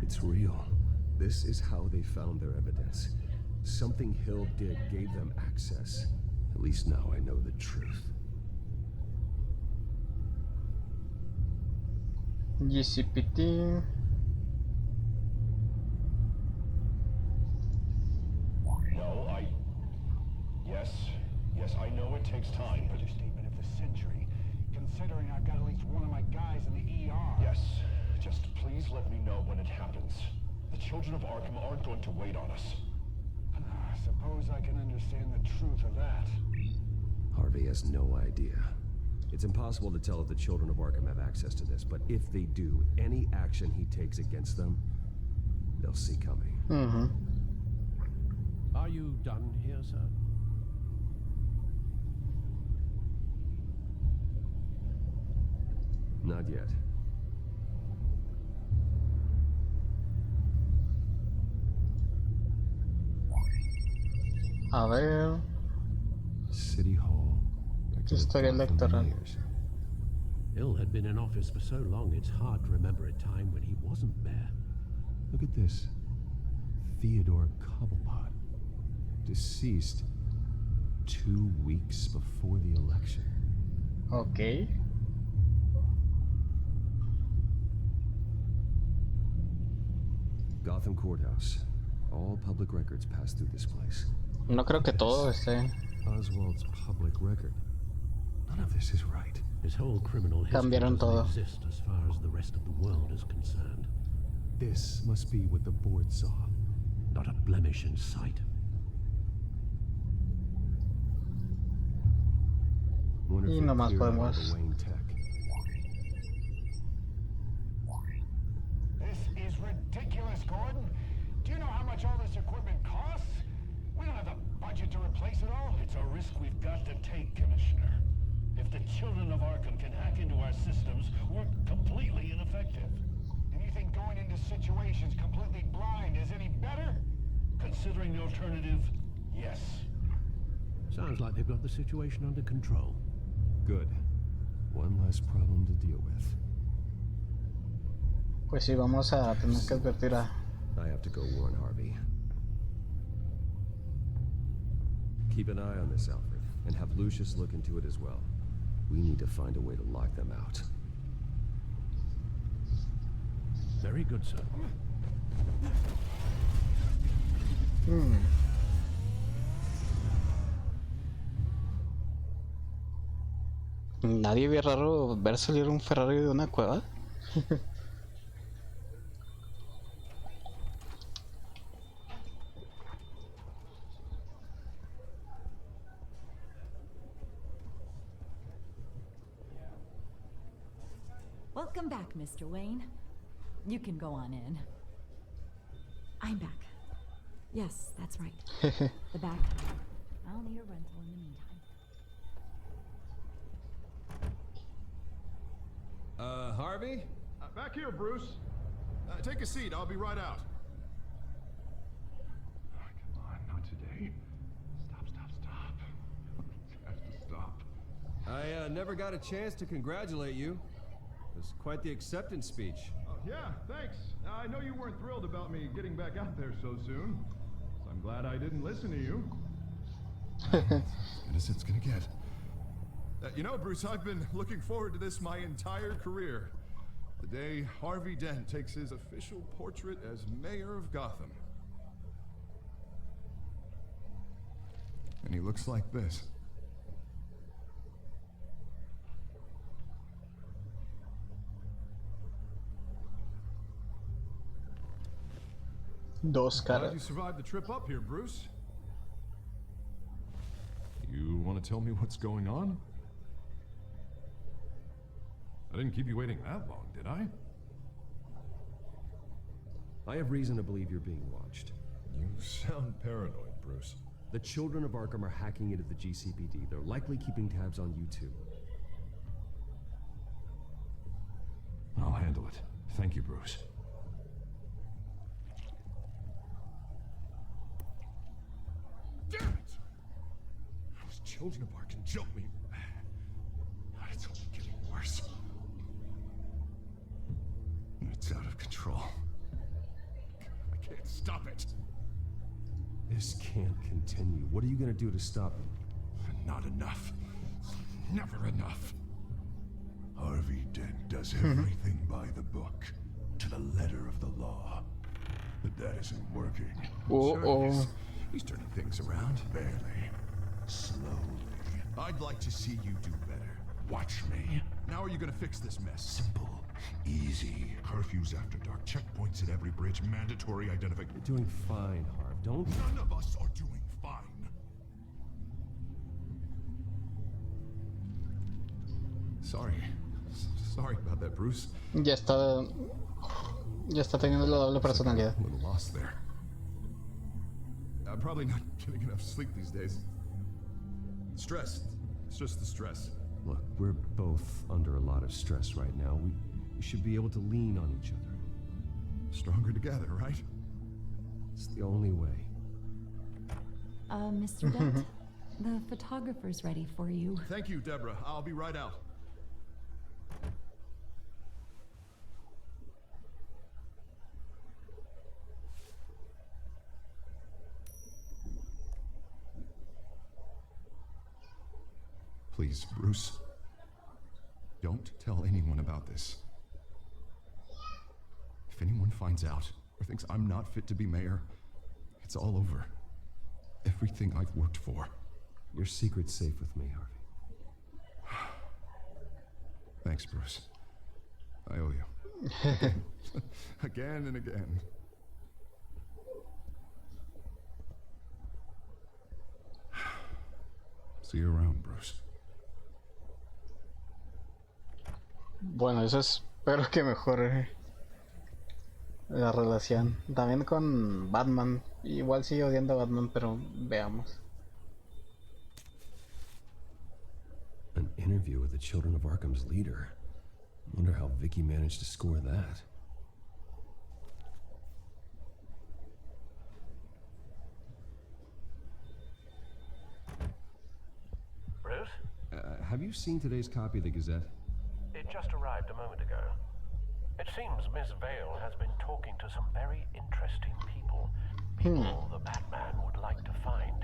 It's real. This is how they found their evidence. Something Hill did gave them access. At least now I know the truth. GCPT. No, Yes, I know it takes time, but... Understatement of the century, considering I've got at least one of my guys in the ER. Yes, just please let me know when it happens. The children of Arkham aren't going to wait on us. I suppose I can understand the truth of that. Harvey has no idea. It's impossible to tell if the children of Arkham have access to this, but if they do, any action he takes against them, they'll see coming. Mm-hmm. Are you done here, sir? Not yet. A ver. City Hall. Historia electoral. Hill had been in office for so long, it's hard to remember a time when he wasn't there. Look at this. Theodore Cobblepot. Deceased 2 weeks before the election. Okay. Gotham Courthouse. All public records pass through this place. No creo que todo esté. Oswald's public record. None of this is right. His whole criminal history Cambiaron doesn't todo. exist as far as the rest of the world is concerned. This must be what the board saw. Not a blemish in sight. Wonder Y if they nomás cleared out podemos- the Wayne Tech. This is ridiculous, Gordon. Do you know how much all this equipment costs? We don't have the budget to replace it all. It's a risk we've got to take, Commissioner. If the children of Arkham can hack into our systems, we're completely ineffective. And you think going into situations completely blind is any better? Considering the alternative, yes. Sounds like they've got the situation under control. Good. One less problem to deal with. Pues sí, vamos a tener que advertir a... I have to go warn Harvey. Keep an eye on this, Alfred, and have Lucius look into it as well. We need to find a way to lock them out. Very good, sir. Nadie ve raro ver salir un Ferrari de una cueva. Welcome back, Mr. Wayne. You can go on in. I'm back. Yes, that's right. The back. I'll need a rental in the meantime. Harvey? Back here, Bruce. Take a seat. I'll be right out. Oh, come on, not today. Stop. It has to stop. I never got a chance to congratulate you. It was quite the acceptance speech. Oh, yeah, thanks. I know you weren't thrilled about me getting back out there so soon. So I'm glad I didn't listen to you. As good as it's gonna get. You know, Bruce, I've been looking forward to this my entire career. The day Harvey Dent takes his official portrait as mayor of Gotham. And he looks like this. Dos Glad you caras. survived the trip up here, Bruce. You want to tell me what's going on? I didn't keep you waiting that long, did I? I have reason to believe you're being watched. You sound paranoid, Bruce. The children of Arkham are hacking into the GCPD. They're likely keeping tabs on you too. I'll handle it. Thank you, Bruce. Damn it! Those children of Arkham jumped me. It's only getting worse. It's out of control. I can't stop it. This can't continue. What are you gonna do to stop it? Not enough. Never enough. Harvey Dent does everything by the book, to the letter of the law. But that isn't working. Sure, he's turning things around. Barely. Slowly. I'd like to see you do better. Watch me. Now are you gonna fix this mess? Simple. Easy. Curfews after dark. Checkpoints at every bridge. Mandatory identification. You're doing fine, Harv. Don't... None of us are doing fine. Sorry. Sorry about that, Bruce. Ya está teniendo la doble personalidad. A little lost there. I'm probably not getting enough sleep these days. Stress. It's just the stress. Look, we're both under a lot of stress right now. We should be able to lean on each other. Stronger together, right? It's the only way. Mr. Dent, the photographer's ready for you. Thank you, Deborah. I'll be right out. Please, Bruce. Don't tell anyone about this. If anyone finds out or thinks I'm not fit to be mayor, it's all over. Everything I've worked for. Your secret's safe with me, Harvey. Thanks, Bruce. I owe you. Again and again. See you around, Bruce. Bueno, eso espero que mejore la relación. También con Batman. Igual sigue odiando a Batman, pero veamos. An interview with the children of Arkham's leader. Wonder how Vicky managed to score that. Bruce? Have you seen today's copy of the Gazette? It just arrived a moment ago. It seems Miss Vale has been talking to some very interesting people. People the Batman would like to find.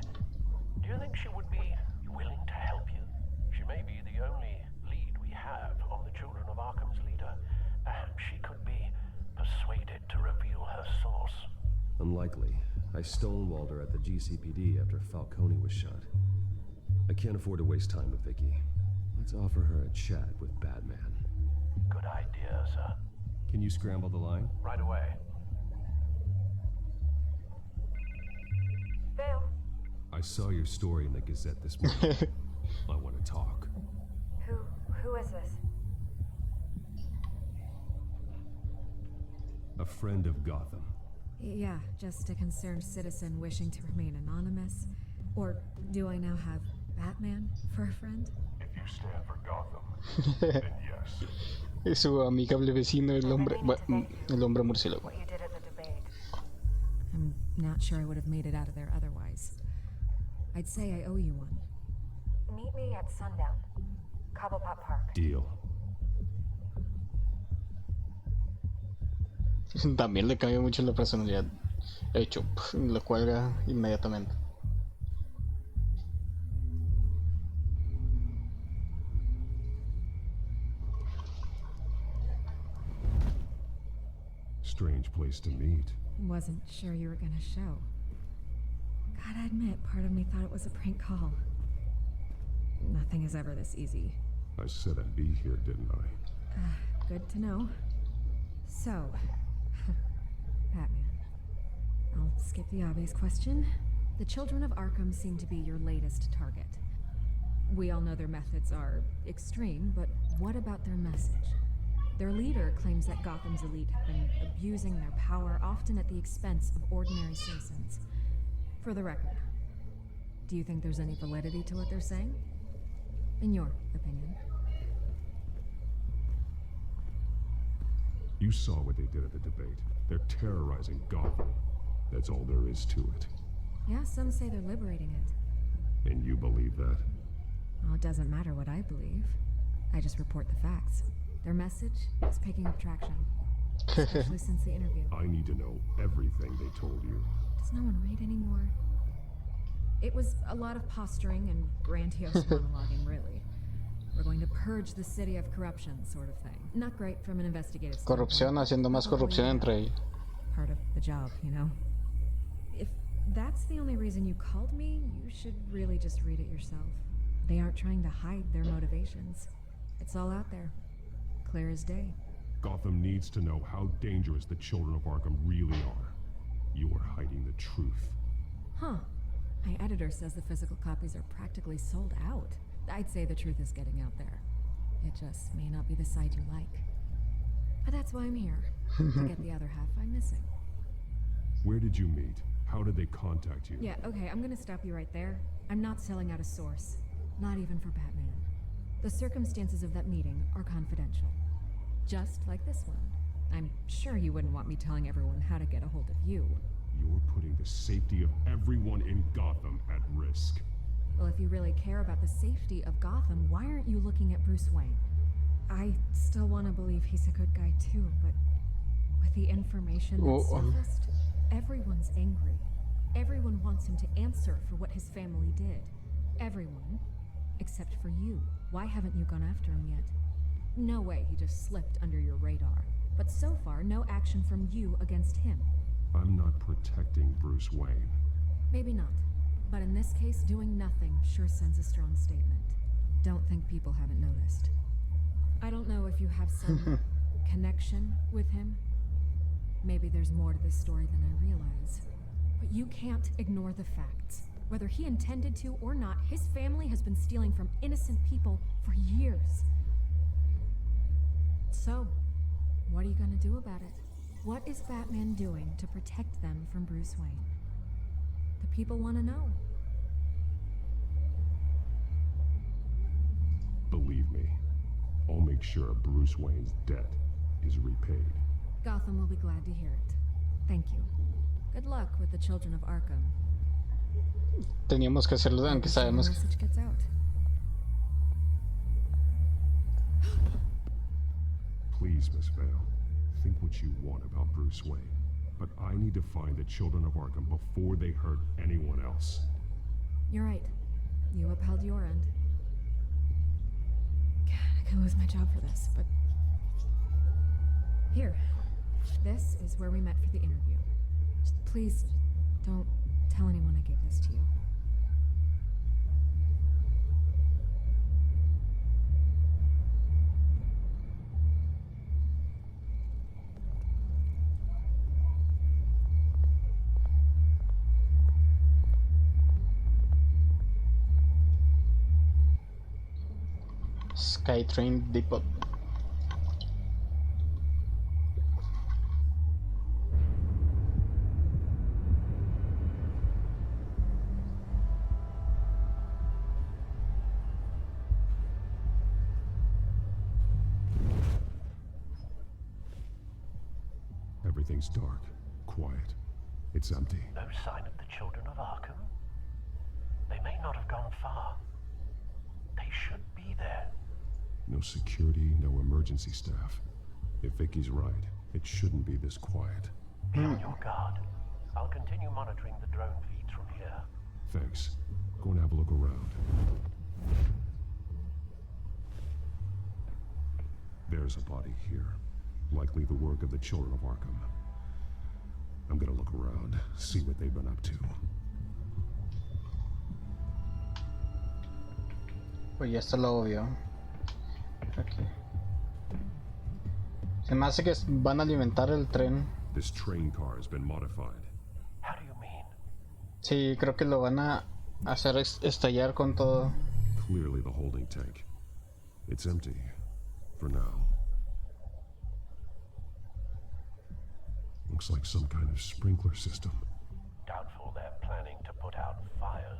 Do you think she would be willing to help you? She may be the only lead we have on the children of Arkham's leader. Perhaps she could be persuaded to reveal her source. Unlikely. I stonewalled her at the GCPD after Falcone was shot. I can't afford to waste time with Vicky. Let's offer her a chat with Batman. Good idea, sir. Can you scramble the line? Right away. Vale. I saw your story in the Gazette this morning. I want to talk. Who is this? A friend of Gotham. Yeah, just a concerned citizen wishing to remain anonymous. Or do I now have Batman for a friend? If you stand for Gotham, then yes. Es su amigable vecino, el hombre murciélago. What you did at the debate. I'm not sure I would have made it out of there otherwise. I'd say I owe you one. Meet me at sundown. Cobblepot Park. Deal. También le cambia mucho la personalidad. Hecho, lo cuelga inmediatamente. Strange place to meet. Wasn't sure you were gonna show. Gotta admit, part of me thought it was a prank call. Nothing is ever this easy. I said I'd be here, didn't I? Good to know. So, Batman. I'll skip the obvious question. The children of Arkham seem to be your latest target. We all know their methods are extreme, but what about their message? Their leader claims that Gotham's elite have been abusing their power, often at the expense of ordinary citizens. For the record, do you think there's any validity to what they're saying? In your opinion? You saw what they did at the debate. They're terrorizing Gotham. That's all there is to it. Yeah, some say they're liberating it. And you believe that? Well, it doesn't matter what I believe. I just report the facts. Their message is picking up traction, especially since the interview. I need to know everything they told you. Does no one read anymore? It was a lot of posturing and grandiose monologuing, really. We're going to purge the city of corruption, sort of thing. Not great from an investigative standpoint. Corrupción, haciendo más corrupción entre ellos. Part of the job, you know? If that's the only reason you called me, you should really just read it yourself. They aren't trying to hide their motivations. It's all out there. Clear as day. Gotham needs to know how dangerous the children of Arkham really are. You are hiding the truth. Huh. My editor says the physical copies are practically sold out. I'd say the truth is getting out there. It just may not be the side you like. But that's why I'm here. To get the other half I'm missing. Where did you meet? How did they contact you? Yeah, okay, I'm gonna stop you right there. I'm not selling out a source. Not even for Batman. The circumstances of that meeting are confidential. Just like this one. I'm sure you wouldn't want me telling everyone how to get a hold of you. You're putting the safety of everyone in Gotham at risk. Well, if you really care about the safety of Gotham, why aren't you looking at Bruce Wayne? I still want to believe he's a good guy too, but with the information that's surfaced, everyone's angry. Everyone wants him to answer for what his family did. Everyone, except for you. Why haven't you gone after him yet? No way he just slipped under your radar. But so far, no action from you against him. I'm not protecting Bruce Wayne. Maybe not. But in this case, doing nothing sure sends a strong statement. Don't think people haven't noticed. I don't know if you have some connection with him. Maybe there's more to this story than I realize. But you can't ignore the facts. Whether he intended to or not, his family has been stealing from innocent people for years. So, what are you gonna do about it? What is Batman doing to protect them from Bruce Wayne? The people want to know. Believe me, I'll make sure Bruce Wayne's debt is repaid. Gotham will be glad to hear it. Thank you. Good luck with the children of Arkham. Teníamos que hacerlo, aunque sabemos que... Message gets out. Please, Miss Vale, think what you want about Bruce Wayne. But I need to find the children of Arkham before they hurt anyone else. You're right. You upheld your end. God, I could lose my job for this, but... Here. This is where we met for the interview. Just please, don't tell anyone I gave this to you. Skytrain Depot. Everything's dark, quiet. It's empty. No sign of the children of Arkham? They may not have gone far. They should be there. No security, no emergency staff. If Vicky's right, it shouldn't be this quiet. Be on your guard. I'll continue monitoring the drone feeds from here. Thanks. Go and have a look around. There's a body here. Likely the work of the children of Arkham. I'm gonna look around, see what they've been up to. Pues ya está lo obvio. Okay. Se me hace que van a alimentar el tren. This train car has been modified. How do you mean? Sí, creo que lo van a hacer estallar con todo. Clearly the holding tank. It's empty. For now. Looks like some kind of sprinkler system. Doubtful they're planning to put out fires.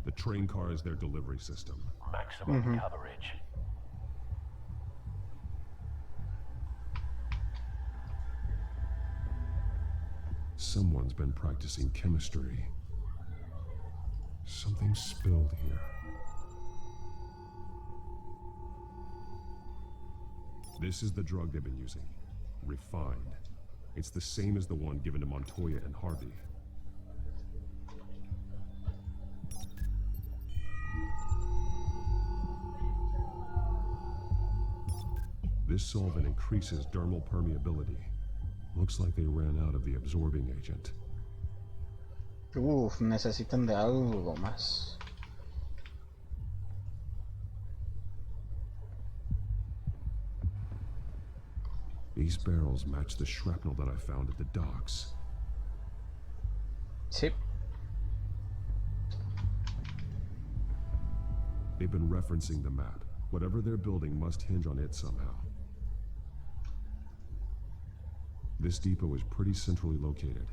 The train car is their delivery system. Maximum coverage. Someone's been practicing chemistry. Something spilled here. This is the drug they've been using. Refined. It's the same as the one given to Montoya and Harvey. This solvent increases dermal permeability. Looks like they ran out of the absorbing agent. Uf, necesitan de algo más. These barrels match the shrapnel that I found at the docks. Sí. They've been referencing the map. Whatever they're building must hinge on it somehow. This depot is pretty centrally located.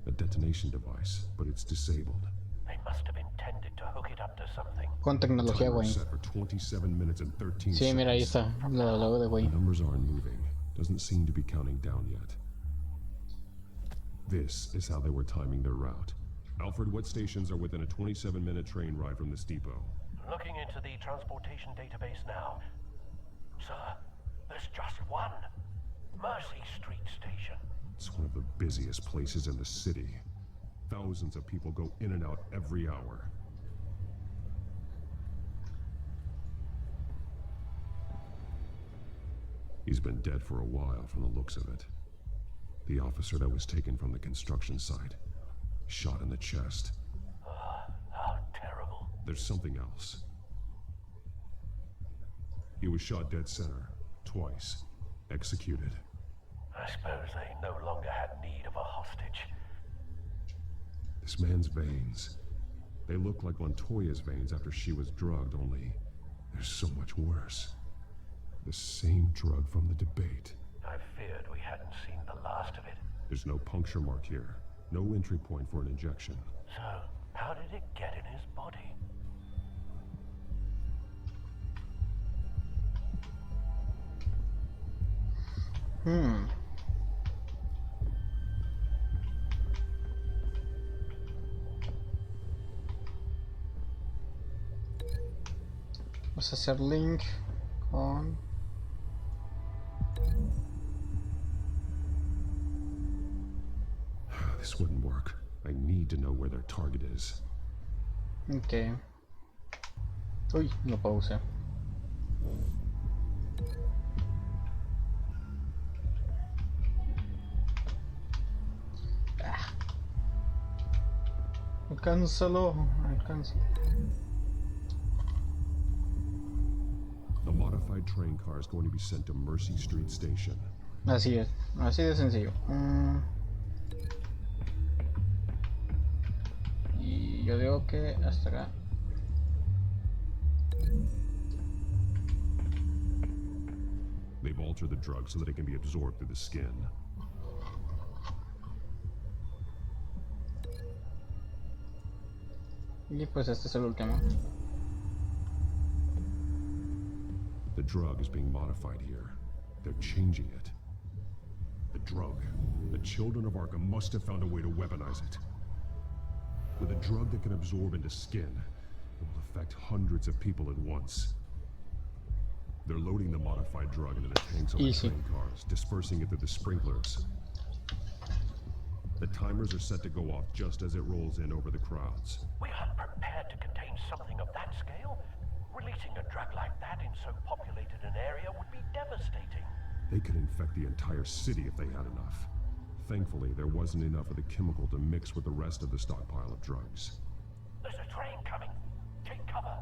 A detonation device, but it's disabled. They must have intended to hook it up to something. Con tecnología, güey. Set for 27 minutes and 13 Sí, mira, ahí está. La logo de güey. The numbers aren't moving. Doesn't seem to be counting down yet. This is how they were timing their route. Alfred, what stations are within a 27-minute train ride from this depot? Looking into the transportation database now. Sir, there's just one. Mercy Street Station. It's one of the busiest places in the city. Thousands of people go in and out every hour. He's been dead for a while from the looks of it. The officer that was taken from the construction site. Shot in the chest. How terrible. There's something else. He was shot dead center. Twice. Executed. I suppose they no longer had need of a hostage. This man's veins. They look like Montoya's veins after she was drugged, only they're so much worse. The same drug from the debate. I feared we hadn't seen the last of it. There's no puncture mark here. No entry point for an injection. So, how did it get in his body? Vamos a hacer link con... This wouldn't work. I need to know where their target is. Okay. Uy, lo pausé. Alcánzalo, alcánzalo. The modified train car is going to be sent to Mercy Street Station. Así es, así de sencillo. Y yo digo que hasta acá. They've altered the drug so that it can be absorbed through the skin. Y pues este es el último. The drug is being modified here. They're changing it. The drug. The children of Arkham must have found a way to weaponize it. With a drug that can absorb into skin, it will affect hundreds of people at once. They're loading the modified drug into the tanks on the train cars, dispersing it through the sprinklers. The timers are set to go off just as it rolls in over the crowds. We aren't prepared to contain something of that scale. Releasing a drug like that in so populated an area would be devastating. They could infect the entire city if they had enough. Thankfully, there wasn't enough of the chemical to mix with the rest of the stockpile of drugs. There's a train coming. Take cover.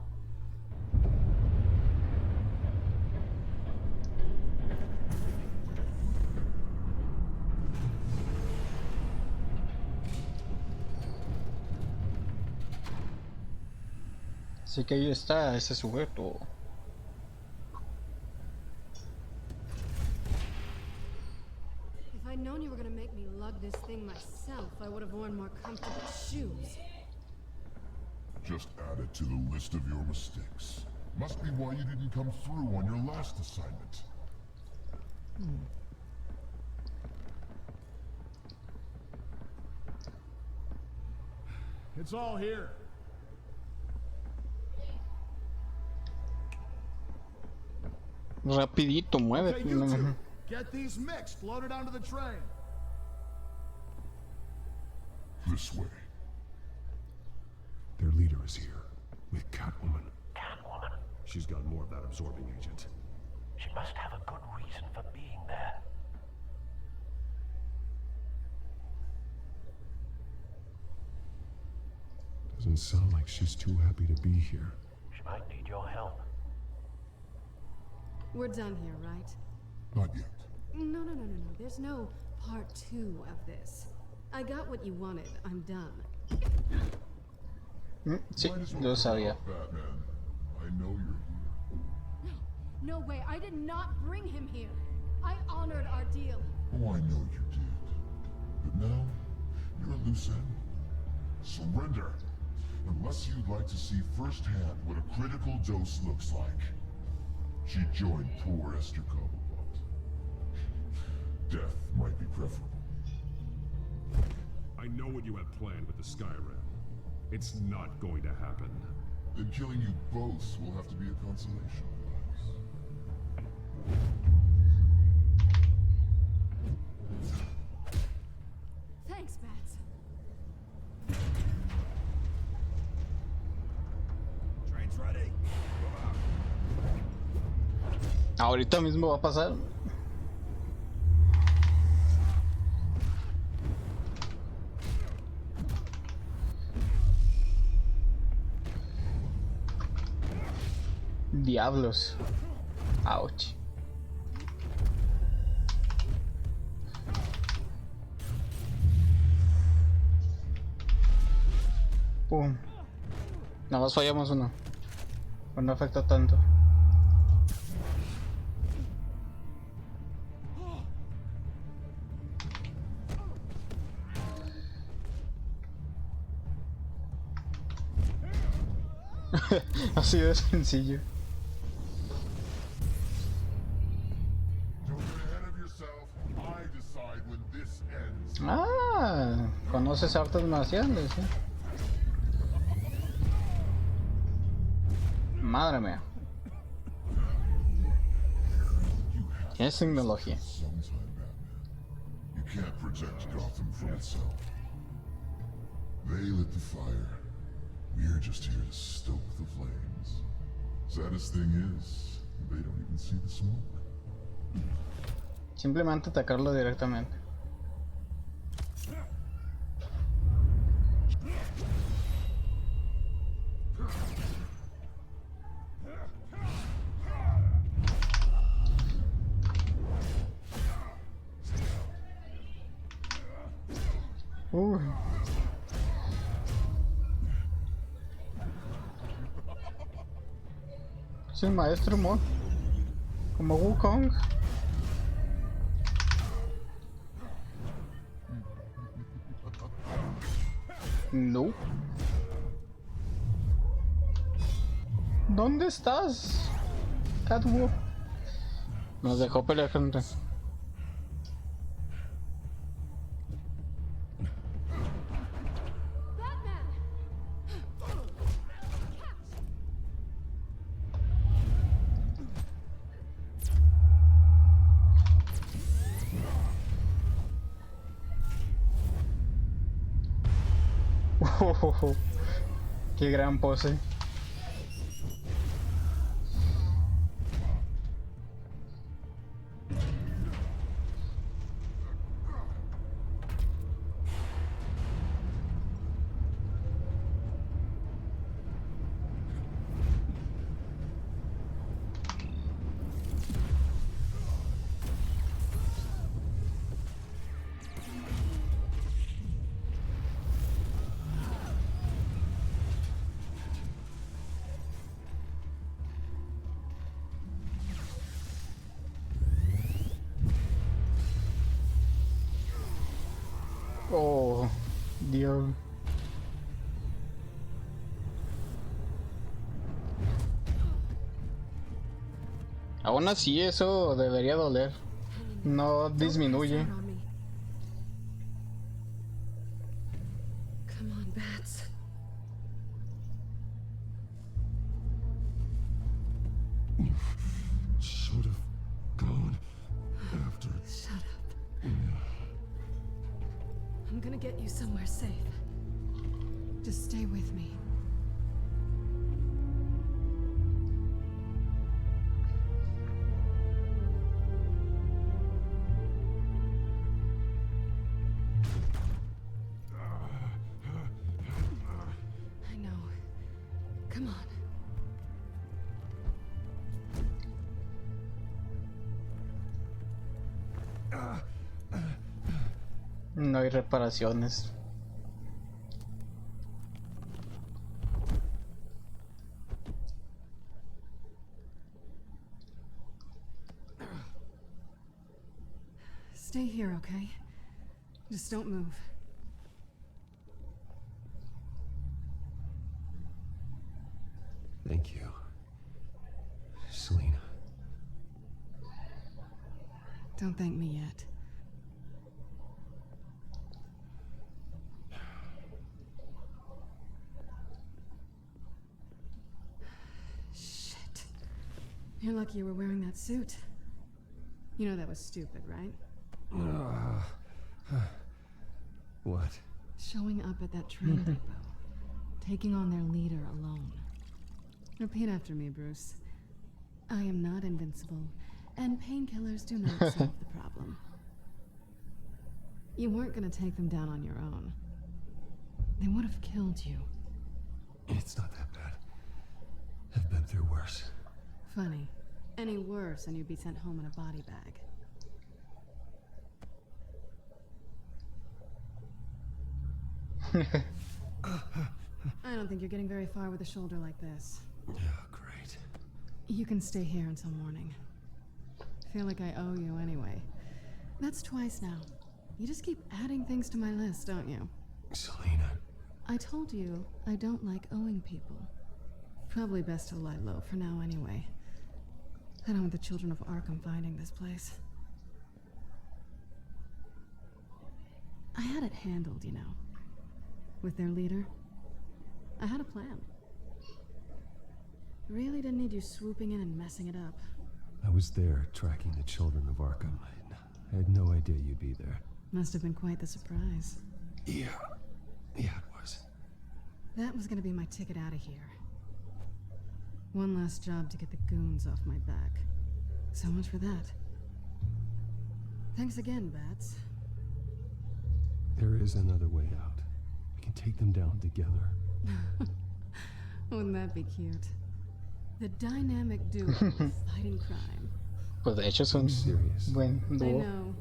Así que ahí está ese sujeto. If I'd known you were gonna make me lug this thing myself, I would have worn more comfortable shoes. Just add it to the list of your mistakes. Must be why you didn't come through on your last assignment. It's all here. Rapidito, muévete. Okay, you two, get these mixed, loaded onto the train. This way. is here with Catwoman. Catwoman? She's got more of that absorbing agent. She must have a good reason for being there. Doesn't sound like she's too happy to be here. She might need your help. We're done here, right? Not yet. No. There's no part 2 of this. I got what you wanted. I'm done. Sí, lo sabía. Batman, I know you're here. No way. I did not bring him here. I honored our deal. Oh, I know you did. But now, you're a loose end. Surrender. Unless you'd like to see firsthand what a critical dose looks like. She joined poor Esther Cobblepot. Death might be preferable. I know what you have planned with the Skyrim. It's not going to happen. Then killing you both will have to be a consolation prize. Thanks, Bats. Train's ready. Ahorita mismo va a pasar. Diablos. Ouch. Pum. Nada más fallamos uno. Pues no afecta tanto. Así de sencillo. Ah, conoces artes marciales, ¿sí? Madre mía. Tienes tecnología. You can't protect Gotham from itself. They lit the fire. We're just here to stoke the flames. Saddest thing is, they don't even see the smoke. Simplemente atacarlo directamente. Es el maestro Mo, como Wukong. No. ¿Dónde estás, Catwoman? Nos dejó pelear contra. Qué gran pose. Oh, Dios. Aún así eso debería doler. No disminuye. Come on, Bats. Should have gone after. Shut up. I'm gonna get you somewhere safe. Just stay with me. Come on. No hay reparaciones. Stay here, okay? Just don't move. Thank you, Selena. Don't thank me yet. Shit. You're lucky you were wearing that suit. You know that was stupid, right? What? Showing up at that train depot. Taking on their leader alone. Repeat after me, Bruce. I am not invincible, and painkillers do not solve the problem. You weren't gonna take them down on your own. They would have killed you. It's not that bad. I've been through worse. Funny. Any worse and you'd be sent home in a body bag. I don't think you're getting very far with a shoulder like this. Yeah, great. You can stay here until morning. Feel like I owe you anyway. That's twice now. You just keep adding things to my list, don't you? Selena. I told you I don't like owing people. Probably best to lie low for now anyway. I don't want the children of Arkham finding this place. I had it handled, you know. With their leader. I had a plan. Really didn't need you swooping in and messing it up. I was there tracking the children of Arkham. I had no idea you'd be there. Must have been quite the surprise. Yeah, it was. That was gonna be my ticket out of here. One last job to get the goons off my back. So much for that. Thanks again, Bats. There is another way out. We can take them down together. Wouldn't that be cute? The dynamic duo of fighting crime. Pues de hecho son buen I dúo. know.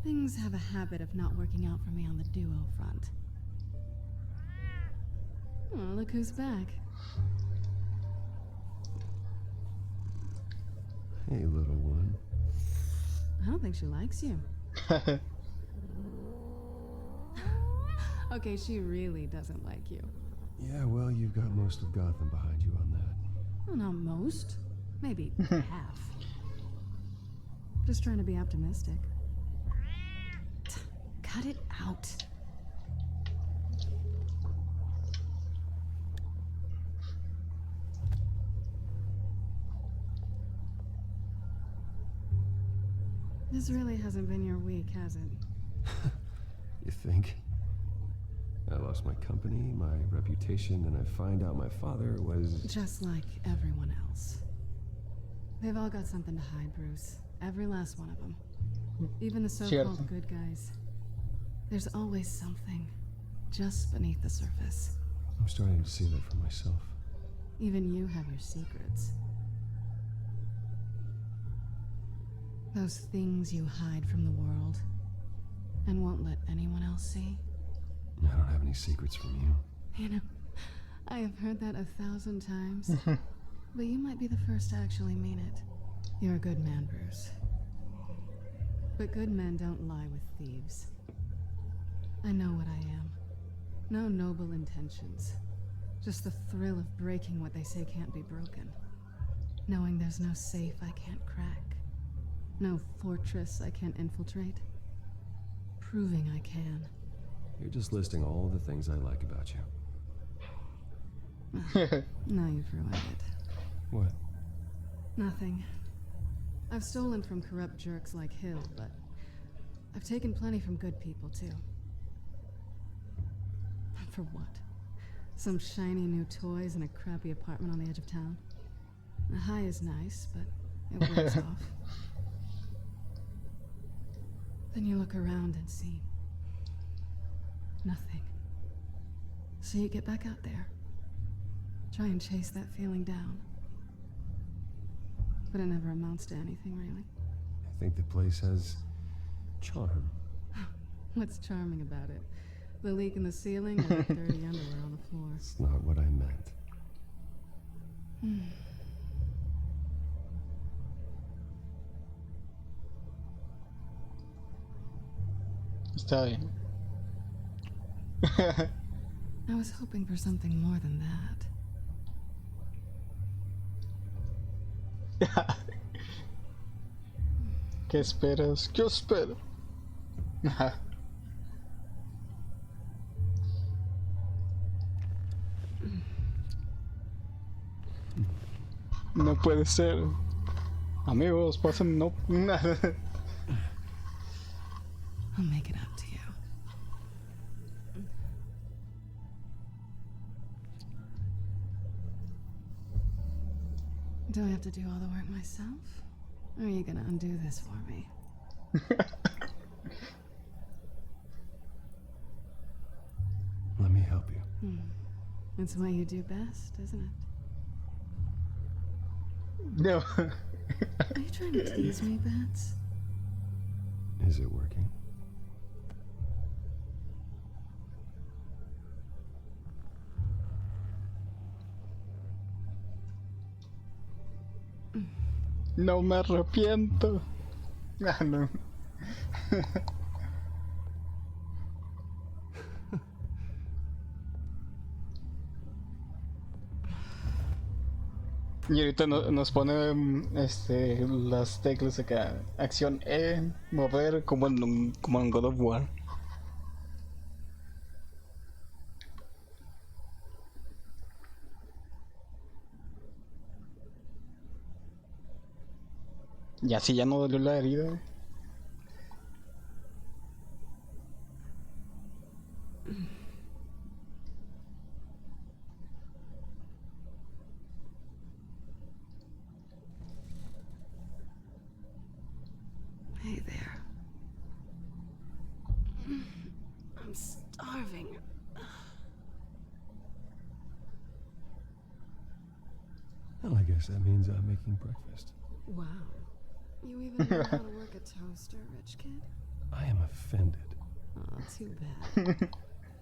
Things have a habit of not working out for me on the duo front. Oh, look who's back. Hey, little one. I don't think she likes you. Okay, she really doesn't like you. Yeah, well, you've got most of Gotham behind you on that. Well, not most. Maybe half. Just trying to be optimistic. Cut it out. This really hasn't been your week, has it? You think? I lost my company, my reputation, and I find out my father was... Just like everyone else. They've all got something to hide, Bruce. Every last one of them. Even the so-called good guys. There's always something just beneath the surface. I'm starting to see that for myself. Even you have your secrets. Those things you hide from the world and won't let anyone else see. I don't have any secrets from you. You know, I have heard that 1,000 times. But you might be the first to actually mean it. You're a good man, Bruce. But good men don't lie with thieves. I know what I am. No noble intentions. Just the thrill of breaking what they say can't be broken. Knowing there's no safe I can't crack. No fortress I can't infiltrate. Proving I can. You're just listing all the things I like about you. Now you've ruined it. What? Nothing. I've stolen from corrupt jerks like Hill, but I've taken plenty from good people, too. And for what? Some shiny new toys in a crappy apartment on the edge of town? The high is nice, but it wears off. Then you look around and see nothing. So you get back out there. Try and chase that feeling down. But it never amounts to anything, really. I think the place has charm. What's charming about it? The leak in the ceiling or the dirty underwear on the floor? It's not what I meant. Está bien. I was hoping for something more than that. ¿Qué esperas? ¿Qué espero? No puede ser. Amigos, pasen, no. I'll make it up to you. Do I have to do all the work myself? Or are you gonna undo this for me? Let me help you. It's what you do best, isn't it? No. Are you trying to tease me, Bats? Is it working? No me arrepiento. Ah, no. Y ahorita nos pone las teclas acá. Acción E, mover como en God of War. Y así ya no dolió la herida. Hey there. I'm starving. Well, I guess that means I'm making breakfast. Wow. You even know how to work a toaster, rich kid? I am offended. Oh, too bad.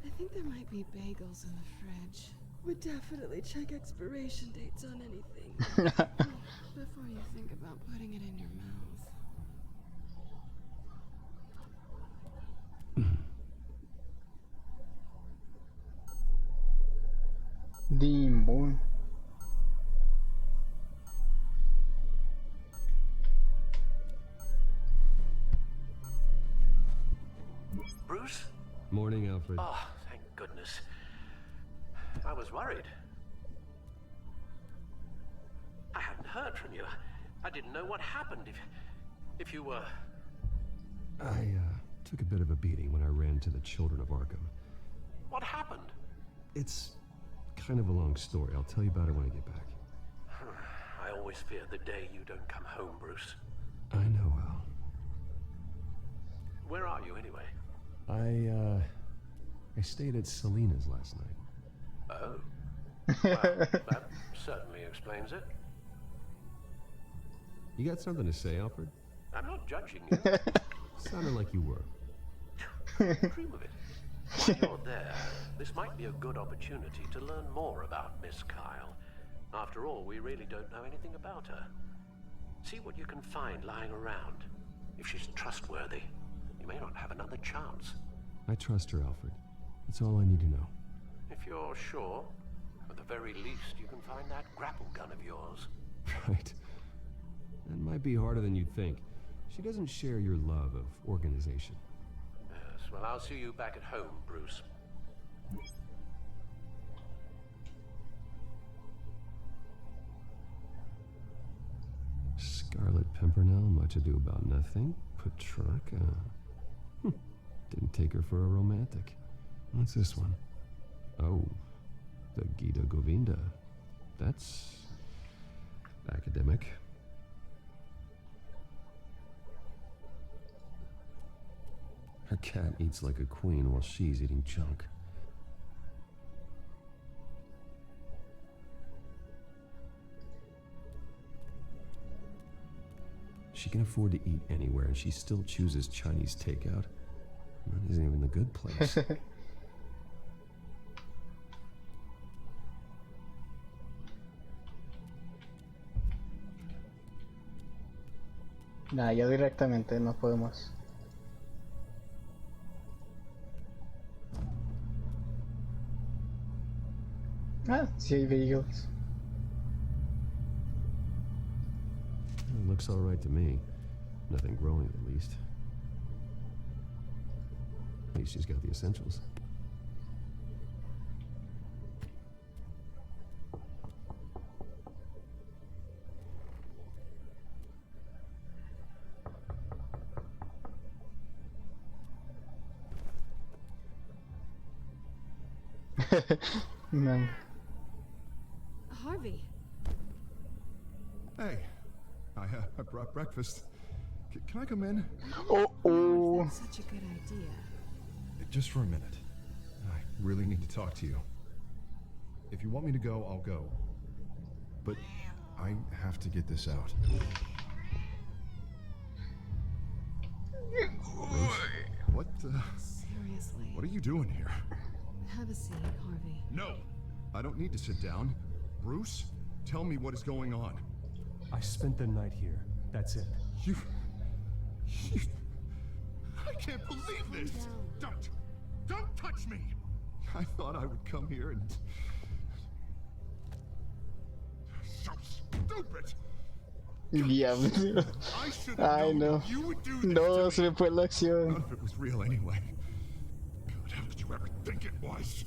I think there might be bagels in the fridge. Would definitely check expiration dates on anything. Before you think about putting it in your mouth. Dimbo. Bruce? Morning, Alfred. Oh, thank goodness. I was worried. I hadn't heard from you. I didn't know what happened. If you were... I took a bit of a beating when I ran to the children of Arkham. What happened? It's kind of a long story. I'll tell you about it when I get back. I always fear the day you don't come home, Bruce. I know, Al. Where are you, anyway? I stayed at Selena's last night. Oh. Well, that certainly explains it. You got something to say, Alfred? I'm not judging you. Sounded like you were. Dream of it. While you're there, this might be a good opportunity to learn more about Miss Kyle. After all, we really don't know anything about her. See what you can find lying around. If she's trustworthy, you may not have another chance. I trust her, Alfred. That's all I need to know. If you're sure, at the very least, you can find that grapple gun of yours. Right. That might be harder than you'd think. She doesn't share your love of organization. Yes, well, I'll see you back at home, Bruce. Scarlet Pimpernel, much ado about nothing. Petrarca. Didn't take her for a romantic. What's this one? Oh, the Gita Govinda. That's academic. Her cat eats like a queen while she's eating junk. She can afford to eat anywhere, and she still chooses Chinese takeout. That isn't even the good place. Nah, ya directamente no podemos. Ah, sí hay vehículos. It looks all right to me. Nothing growing, at least. At least she's got the essentials. Man. Harvey. Hey, I brought breakfast. Can I come in? Oh. That's such a good idea. Just for a minute. I really need to talk to you. If you want me to go, I'll go. But I have to get this out. Bruce, what the... Seriously. What are you doing here? Have a seat, Harvey. No! I don't need to sit down. Bruce, tell me what is going on. I spent the night here. That's it. You... I can't believe this! Don't touch me! I thought I would come here and... So stupid! Diablo. Ay, no. No, se me fue la acción. None of it was real anyway. God, how could you ever think it was?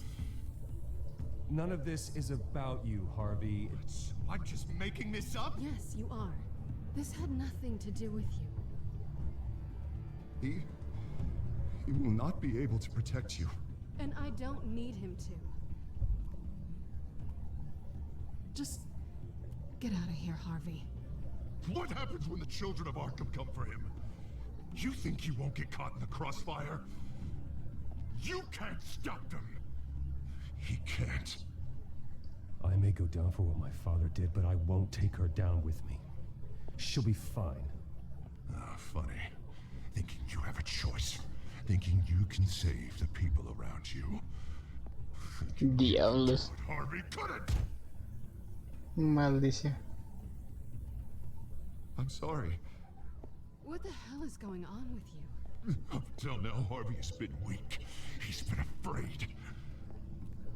None of this is about you, Harvey. So I'm just making this up? Yes, you are. This had nothing to do with you. He will not be able to protect you. And I don't need him to. Just get out of here, Harvey. What happens when the children of Arkham come for him? You think you won't get caught in the crossfire? You can't stop them. He can't. I may go down for what my father did, but I won't take her down with me. She'll be fine. Ah, funny. Thinking you have a choice. Thinking you can save the people around you. Diablos. Harvey couldn't! Maldición. I'm sorry. What the hell is going on with you? Up until now, Harvey has been weak. He's been afraid.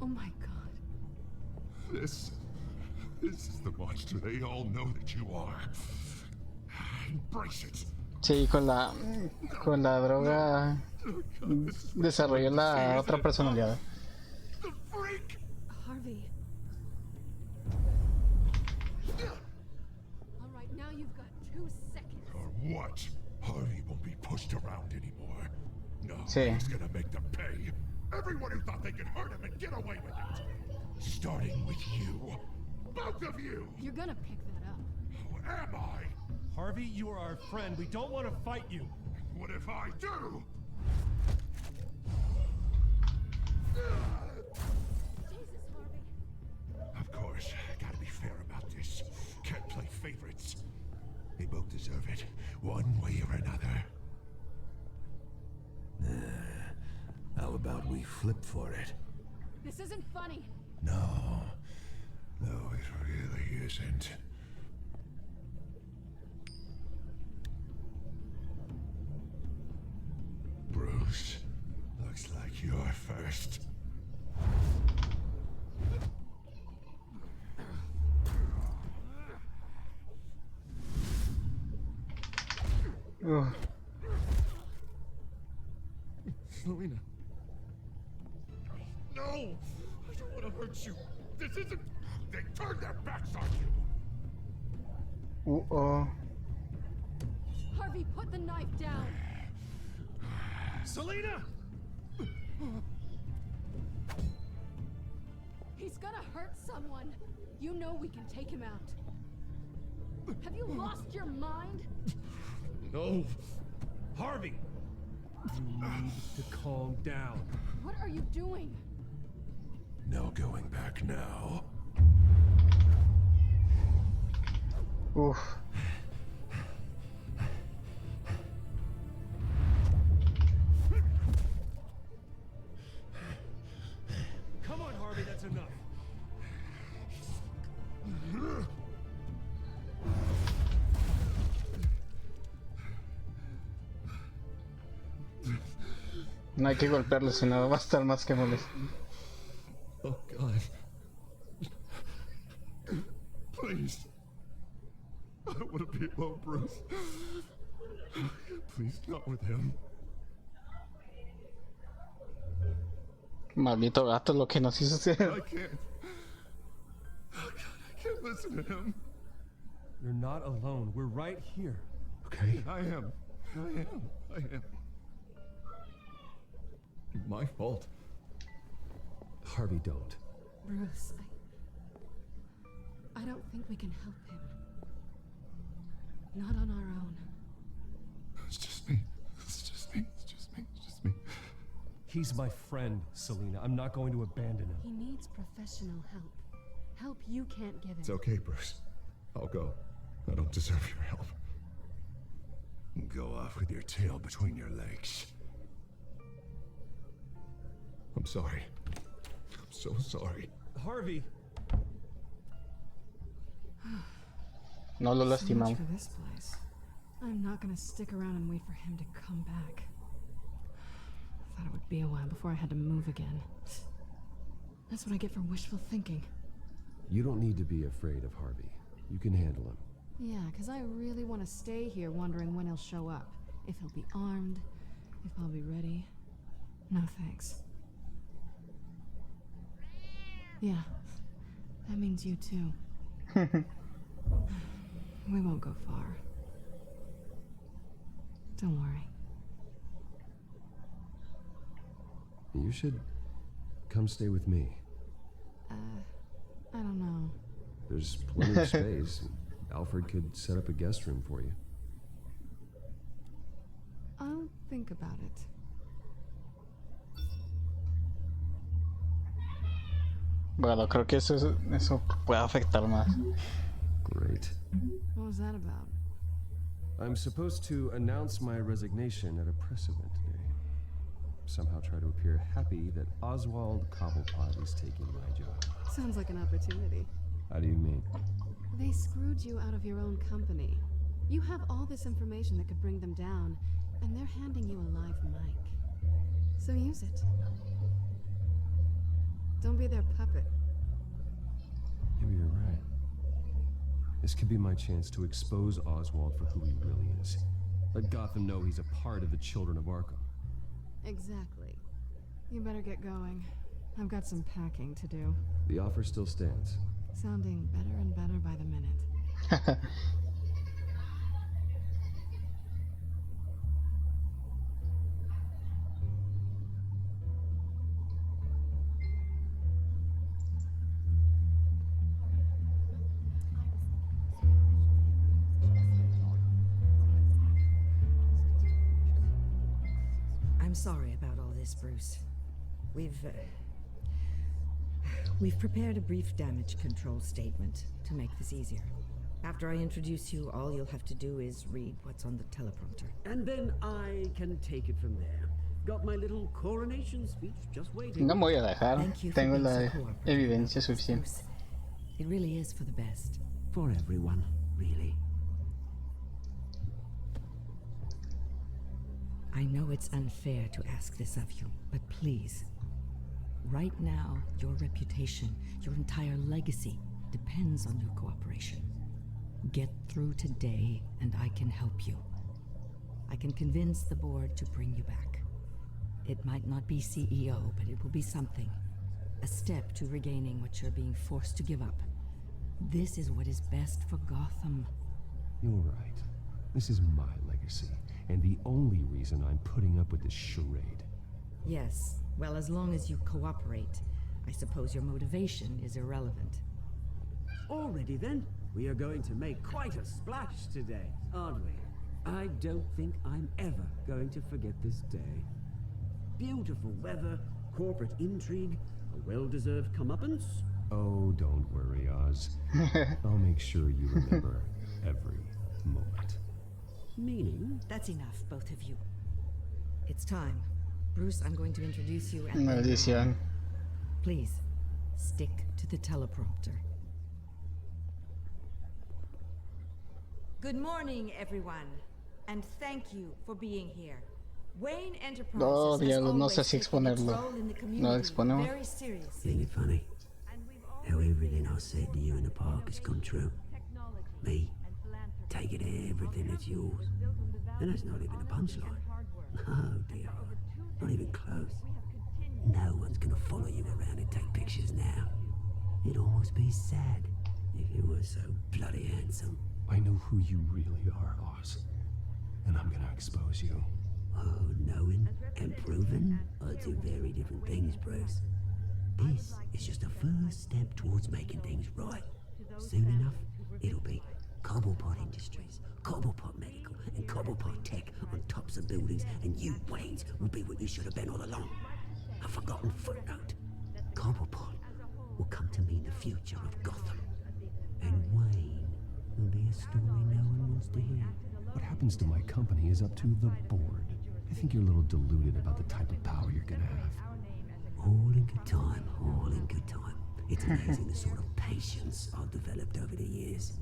Oh my god. This is the monster they all know that you are. Embrace it. Sí, con la droga desarrolló la otra personalidad. Harvey. All right, now you've got 2 seconds. Or what? Harvey won't be pushed around anymore. No, Sí. he's gonna make them pay. Everyone who thought they could hurt him and get away with it. Starting with you. Both of you! You're gonna pick that up. Who am I? Harvey, you are our friend. We don't want to fight you. What if I do? Jesus, Harvey. Of course, gotta be fair about this. Can't play favorites. They both deserve it, one way or another. How about we flip for it? This isn't funny. No, it really isn't. Bruce, looks like you're first. Selena. No! I don't want to hurt you. This isn't... They turned their backs on you. Uh-oh. Harvey, put the knife down. Selena! He's gonna hurt someone. You know we can take him out. Have you lost your mind? No. Harvey! You need to calm down. What are you doing? No going back now. Oof. Harvey, that's enough. No hay que golpearlo, si no va a estar más que molesto. Oh, God. Please. I don't want to be alone, Bruce. Please, not with him. Maldito gato, lo que nos hizo hacer. I can't. Oh, God, I can't listen to him. You're not alone. We're right here. Okay? I am. My fault. Harvey, don't. Bruce, I don't think we can help him. Not on our own. It's just me. He's my friend, Selena. I'm not going to abandon him. He needs professional help. Help you can't give him. It's okay, Bruce. I'll go. I don't deserve your help. Go off with your tail between your legs. I'm sorry. I'm so sorry. Harvey! No lo So much lastimamos. for this place. I'm not gonna stick around and wait for him to come back. Thought it would be a while before I had to move again. That's what I get for wishful thinking. You don't need to be afraid of Harvey. You can handle him. Yeah, because I really want to stay here wondering when he'll show up. If he'll be armed, if I'll be ready. No thanks. Yeah, that means you too. We won't go far. Don't worry. You should come stay with me. I don't know. There's plenty of space. Alfred could set up a guest room for you. I'll think about it. Bueno, creo que eso puede afectar más. Great. What was that about? I'm supposed to announce my resignation at a press event today. Somehow try to appear happy that Oswald Cobblepot is taking my job. Sounds like an opportunity. How do you mean? They screwed you out of your own company. You have all this information that could bring them down, and they're handing you a live mic. So use it. Don't be their puppet. Maybe you're right. This could be my chance to expose Oswald for who he really is. Let Gotham know he's a part of the children of Arkham. Exactly. You better get going. I've got some packing to do. The offer still stands. Sounding better and better by the minute. I'm sorry about all this, Bruce. We've prepared a brief damage control statement to make this easier. After I introduce you, all you'll have to do is read what's on the teleprompter. And then I can take it from there. Got my little coronation speech just waiting. No me voy a dejar. Thank you for Tengo being la so cooperative, evidencia suficiente. Bruce. It really is for the best. For everyone, really. I know it's unfair to ask this of you, but please. Right now, your reputation, your entire legacy, depends on your cooperation. Get through today, and I can help you. I can convince the board to bring you back. It might not be CEO, but it will be something. A step to regaining what you're being forced to give up. This is what is best for Gotham. You're right. This is my legacy, and the only reason I'm putting up with this charade. Yes, well, as long as you cooperate, I suppose your motivation is irrelevant. Already then, we are going to make quite a splash today, aren't we? I don't think I'm ever going to forget this day. Beautiful weather, corporate intrigue, a well-deserved comeuppance. Oh, don't worry, Oz. I'll make sure you remember every moment. Meaning? That's enough, both of you. It's time. Bruce, I'm going to introduce you and Maldición. please, Stick to the teleprompter. Good morning, everyone, and thank you for being here. Wayne Enterprises No, has diablo, no always sé si taken its exponerlo. role in the No community exponemos. very seriously. Isn't it funny how everything I said to you in the park has come true? Me, taking everything that's yours. And that's not even a punchline. Oh dear, not even close. No one's gonna follow you around and take pictures now. It'd almost be sad if you were so bloody handsome. I know who you really are, Oz. And I'm gonna expose you. Oh, knowing and proving are two very different things, Bruce. This is just a first step towards making things right. Soon enough, it'll be Cobblepot Industries, Cobblepot Medical, and Cobblepot Tech on tops of buildings, and you, Waynes, will be what you should have been all along. A forgotten footnote. Cobblepot will come to mean the future of Gotham. And Wayne will be a story no one wants to hear. What happens to my company is up to the board. I think you're a little deluded about the type of power you're gonna have. All in good time, all in good time. It's amazing the sort of patience I've developed over the years.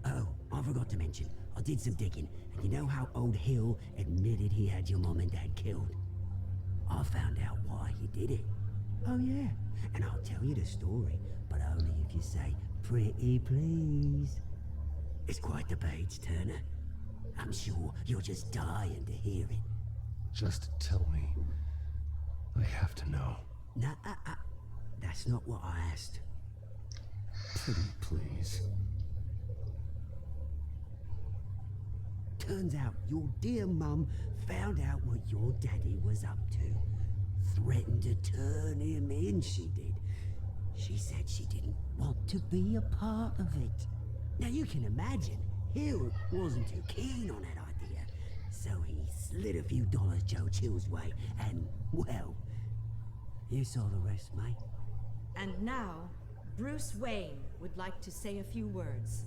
Oh, I forgot to mention, I did some digging, and you know how old Hill admitted he had your mom and dad killed? I found out why he did it. Oh yeah, and I'll tell you the story, but only if you say, pretty please. It's quite the page turner. I'm sure you're just dying to hear it. Just tell me. I have to know. Nah, that's not what I asked. Pretty please. Turns out your dear mum found out what your daddy was up to. Threatened to turn him in, she did. She said she didn't want to be a part of it. Now you can imagine, Hill wasn't too keen on that idea. So he slid a few dollars Joe Chill's way, and, well, you saw the rest, mate. And now, Bruce Wayne would like to say a few words.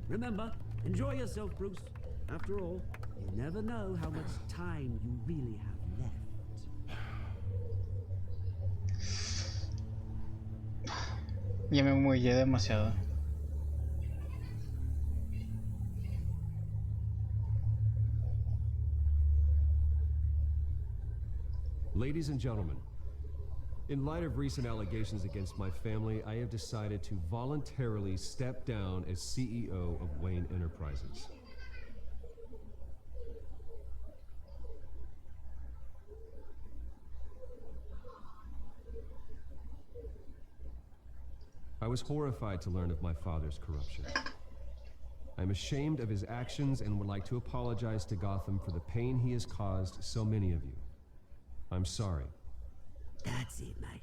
Remember, enjoy yourself, Bruce. After all, you never know how much time you really have left. Ya me mollé demasiado. Ladies and gentlemen, in light of recent allegations against my family, I have decided to voluntarily step down as CEO of Wayne Enterprises. I was horrified to learn of my father's corruption. I'm ashamed of his actions and would like to apologize to Gotham for the pain he has caused so many of you. I'm sorry. That's it, mate.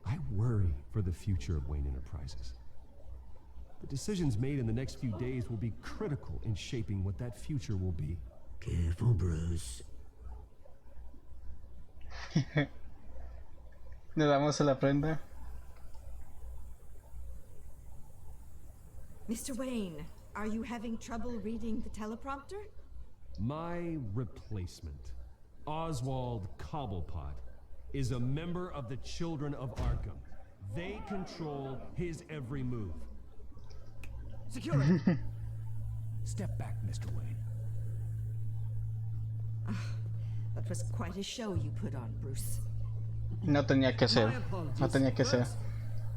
I worry for the future of Wayne Enterprises. The decisions made in the next few days will be critical in shaping what that future will be. Careful, Bruce. Le damos a la prenda. Mr. Wayne, are you having trouble reading the teleprompter? My replacement, Oswald Cobblepot, is a member of the Children of Arkham. They control his every move. Security! Step back, Mr. Wayne. That was quite a show you put on, Bruce. No tenía que ser. No tenía que ser.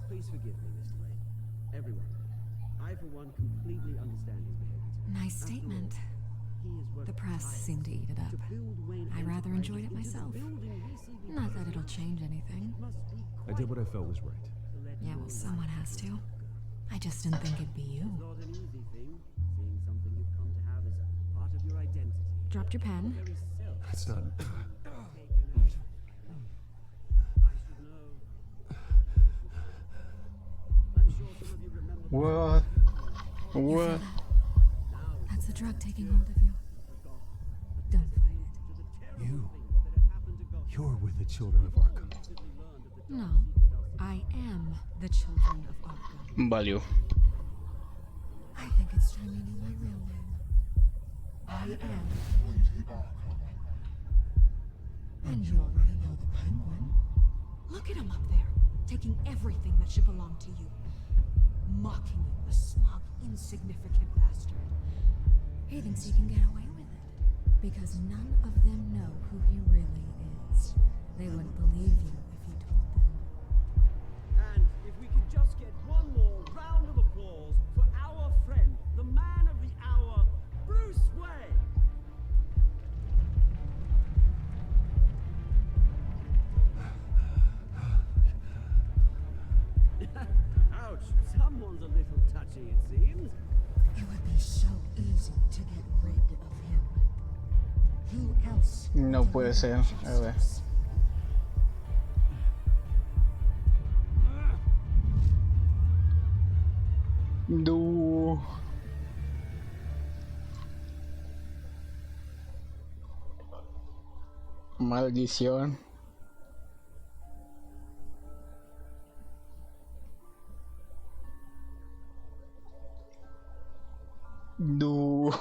Please forgive me, Mr. Wayne. Everyone. I, for one, completely understand his behavior. Nice statement. The press seemed to eat it up. I rather enjoyed it myself. Not that it'll change anything. I did what I felt was right. Yeah, well, someone has to. I just didn't think it'd be you. It's not an easy thing, seeing something you've come to have as part of your identity. Dropped your pen. It's not... What? What? That's the drug taking hold of you. Don't fight it. You're with the Children of Arkham. No, I am the Children of Arkham. Value. I think it's time you knew my real name. I am. And you already know the Penguin. Look at him up there, taking everything that should belong to you. Mocking you, the smug, insignificant bastard. He thinks he can get away with it. Because none of them know who he really is. They wouldn't believe you if you told them. And if we could just get one more round of applause for our friend, the man of the hour, Bruce Wayne. Ouch, someone's a little touchy, it seems. It would be so easy to get rid of him. Who else? No puede ser. A ver. No. Maldición. No.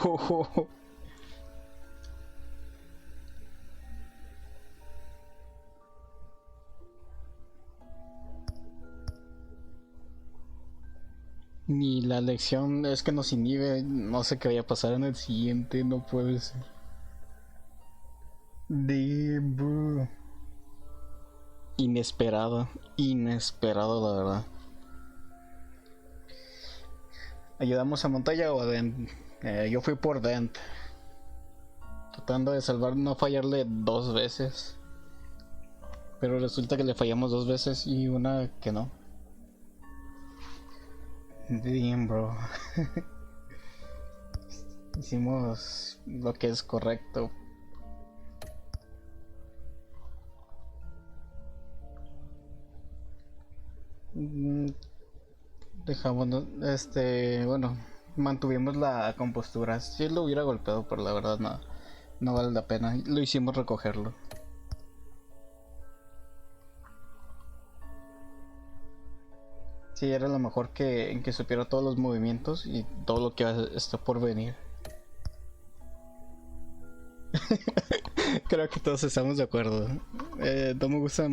Ni la lección es que nos inhibe, no sé qué vaya a pasar en el siguiente, no puede ser. Damn. Inesperado, inesperado la verdad. ¿Ayudamos a Montoya o a Dent? Yo fui por Dent, tratando de salvar, no fallarle 2 veces. Pero resulta que le fallamos 2 veces y una que no. Damn, bro. Hicimos lo que es correcto. Dejamos, bueno, mantuvimos la compostura. Si lo hubiera golpeado, pero la verdad no vale la pena. Lo hicimos recogerlo. Sí, era lo mejor en que supiera todos los movimientos y todo lo que está por venir. Creo que todos estamos de acuerdo. No me gusta.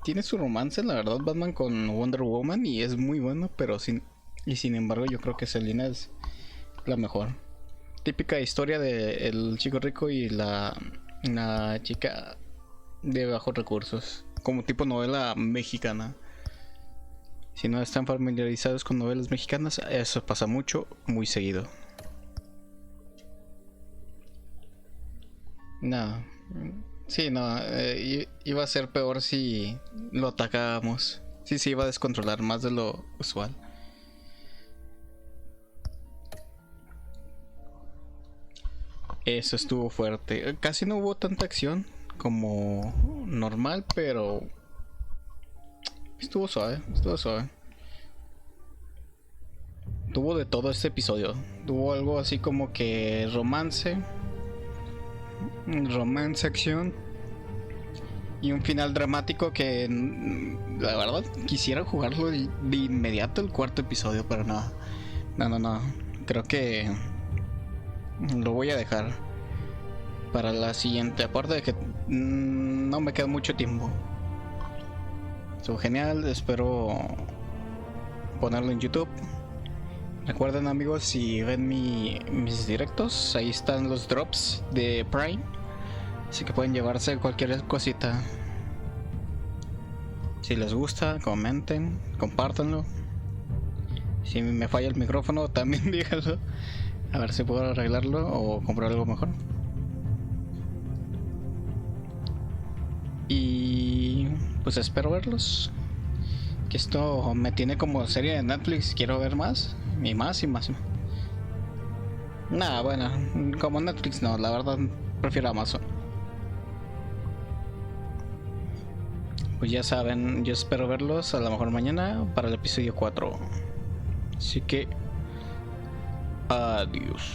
Tiene su romance, la verdad, Batman con Wonder Woman y es muy bueno, pero sin embargo yo creo que Selina es la mejor. Típica historia de el chico rico y la chica de bajos recursos, como tipo novela mexicana. Si no están familiarizados con novelas mexicanas, eso pasa mucho, muy seguido. No. Sí, no. Iba a ser peor si lo atacábamos. Sí, se iba a descontrolar más de lo usual. Eso estuvo fuerte. Casi no hubo tanta acción como normal, pero estuvo suave, estuvo suave. Tuvo de todo este episodio. Tuvo algo así como que romance, acción y un final dramático que la verdad quisiera jugarlo de inmediato el 4.º episodio, pero no. Creo que lo voy a dejar para la siguiente, aparte de que no me queda mucho tiempo. Estuvo genial, espero ponerlo en YouTube. Recuerden, amigos, si ven mis directos, ahí están los drops de Prime, así que pueden llevarse cualquier cosita. Si les gusta, comenten, compártanlo. Si me falla el micrófono, también díganlo, a ver si puedo arreglarlo o comprar algo mejor. Y pues espero verlos, que esto me tiene como serie de Netflix. Quiero ver más y más y más. Nada, bueno, como Netflix no, la verdad prefiero Amazon. Pues ya saben, yo espero verlos a lo mejor mañana para el episodio 4. Así que adiós.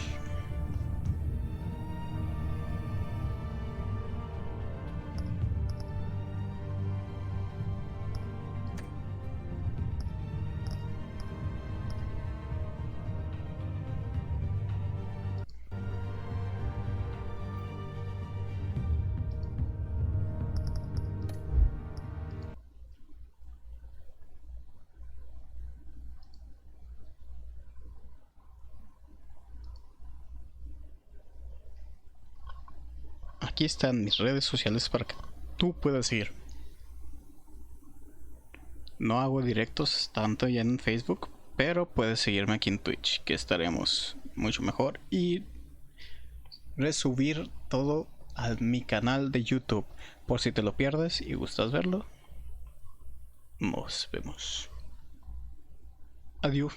aquí están mis redes sociales para que tú puedas seguir. No hago directos tanto ya en Facebook, pero puedes seguirme aquí en Twitch, que estaremos mucho mejor, y resubir todo a mi canal de YouTube por si te lo pierdes y gustas verlo. Nos vemos. Adiós.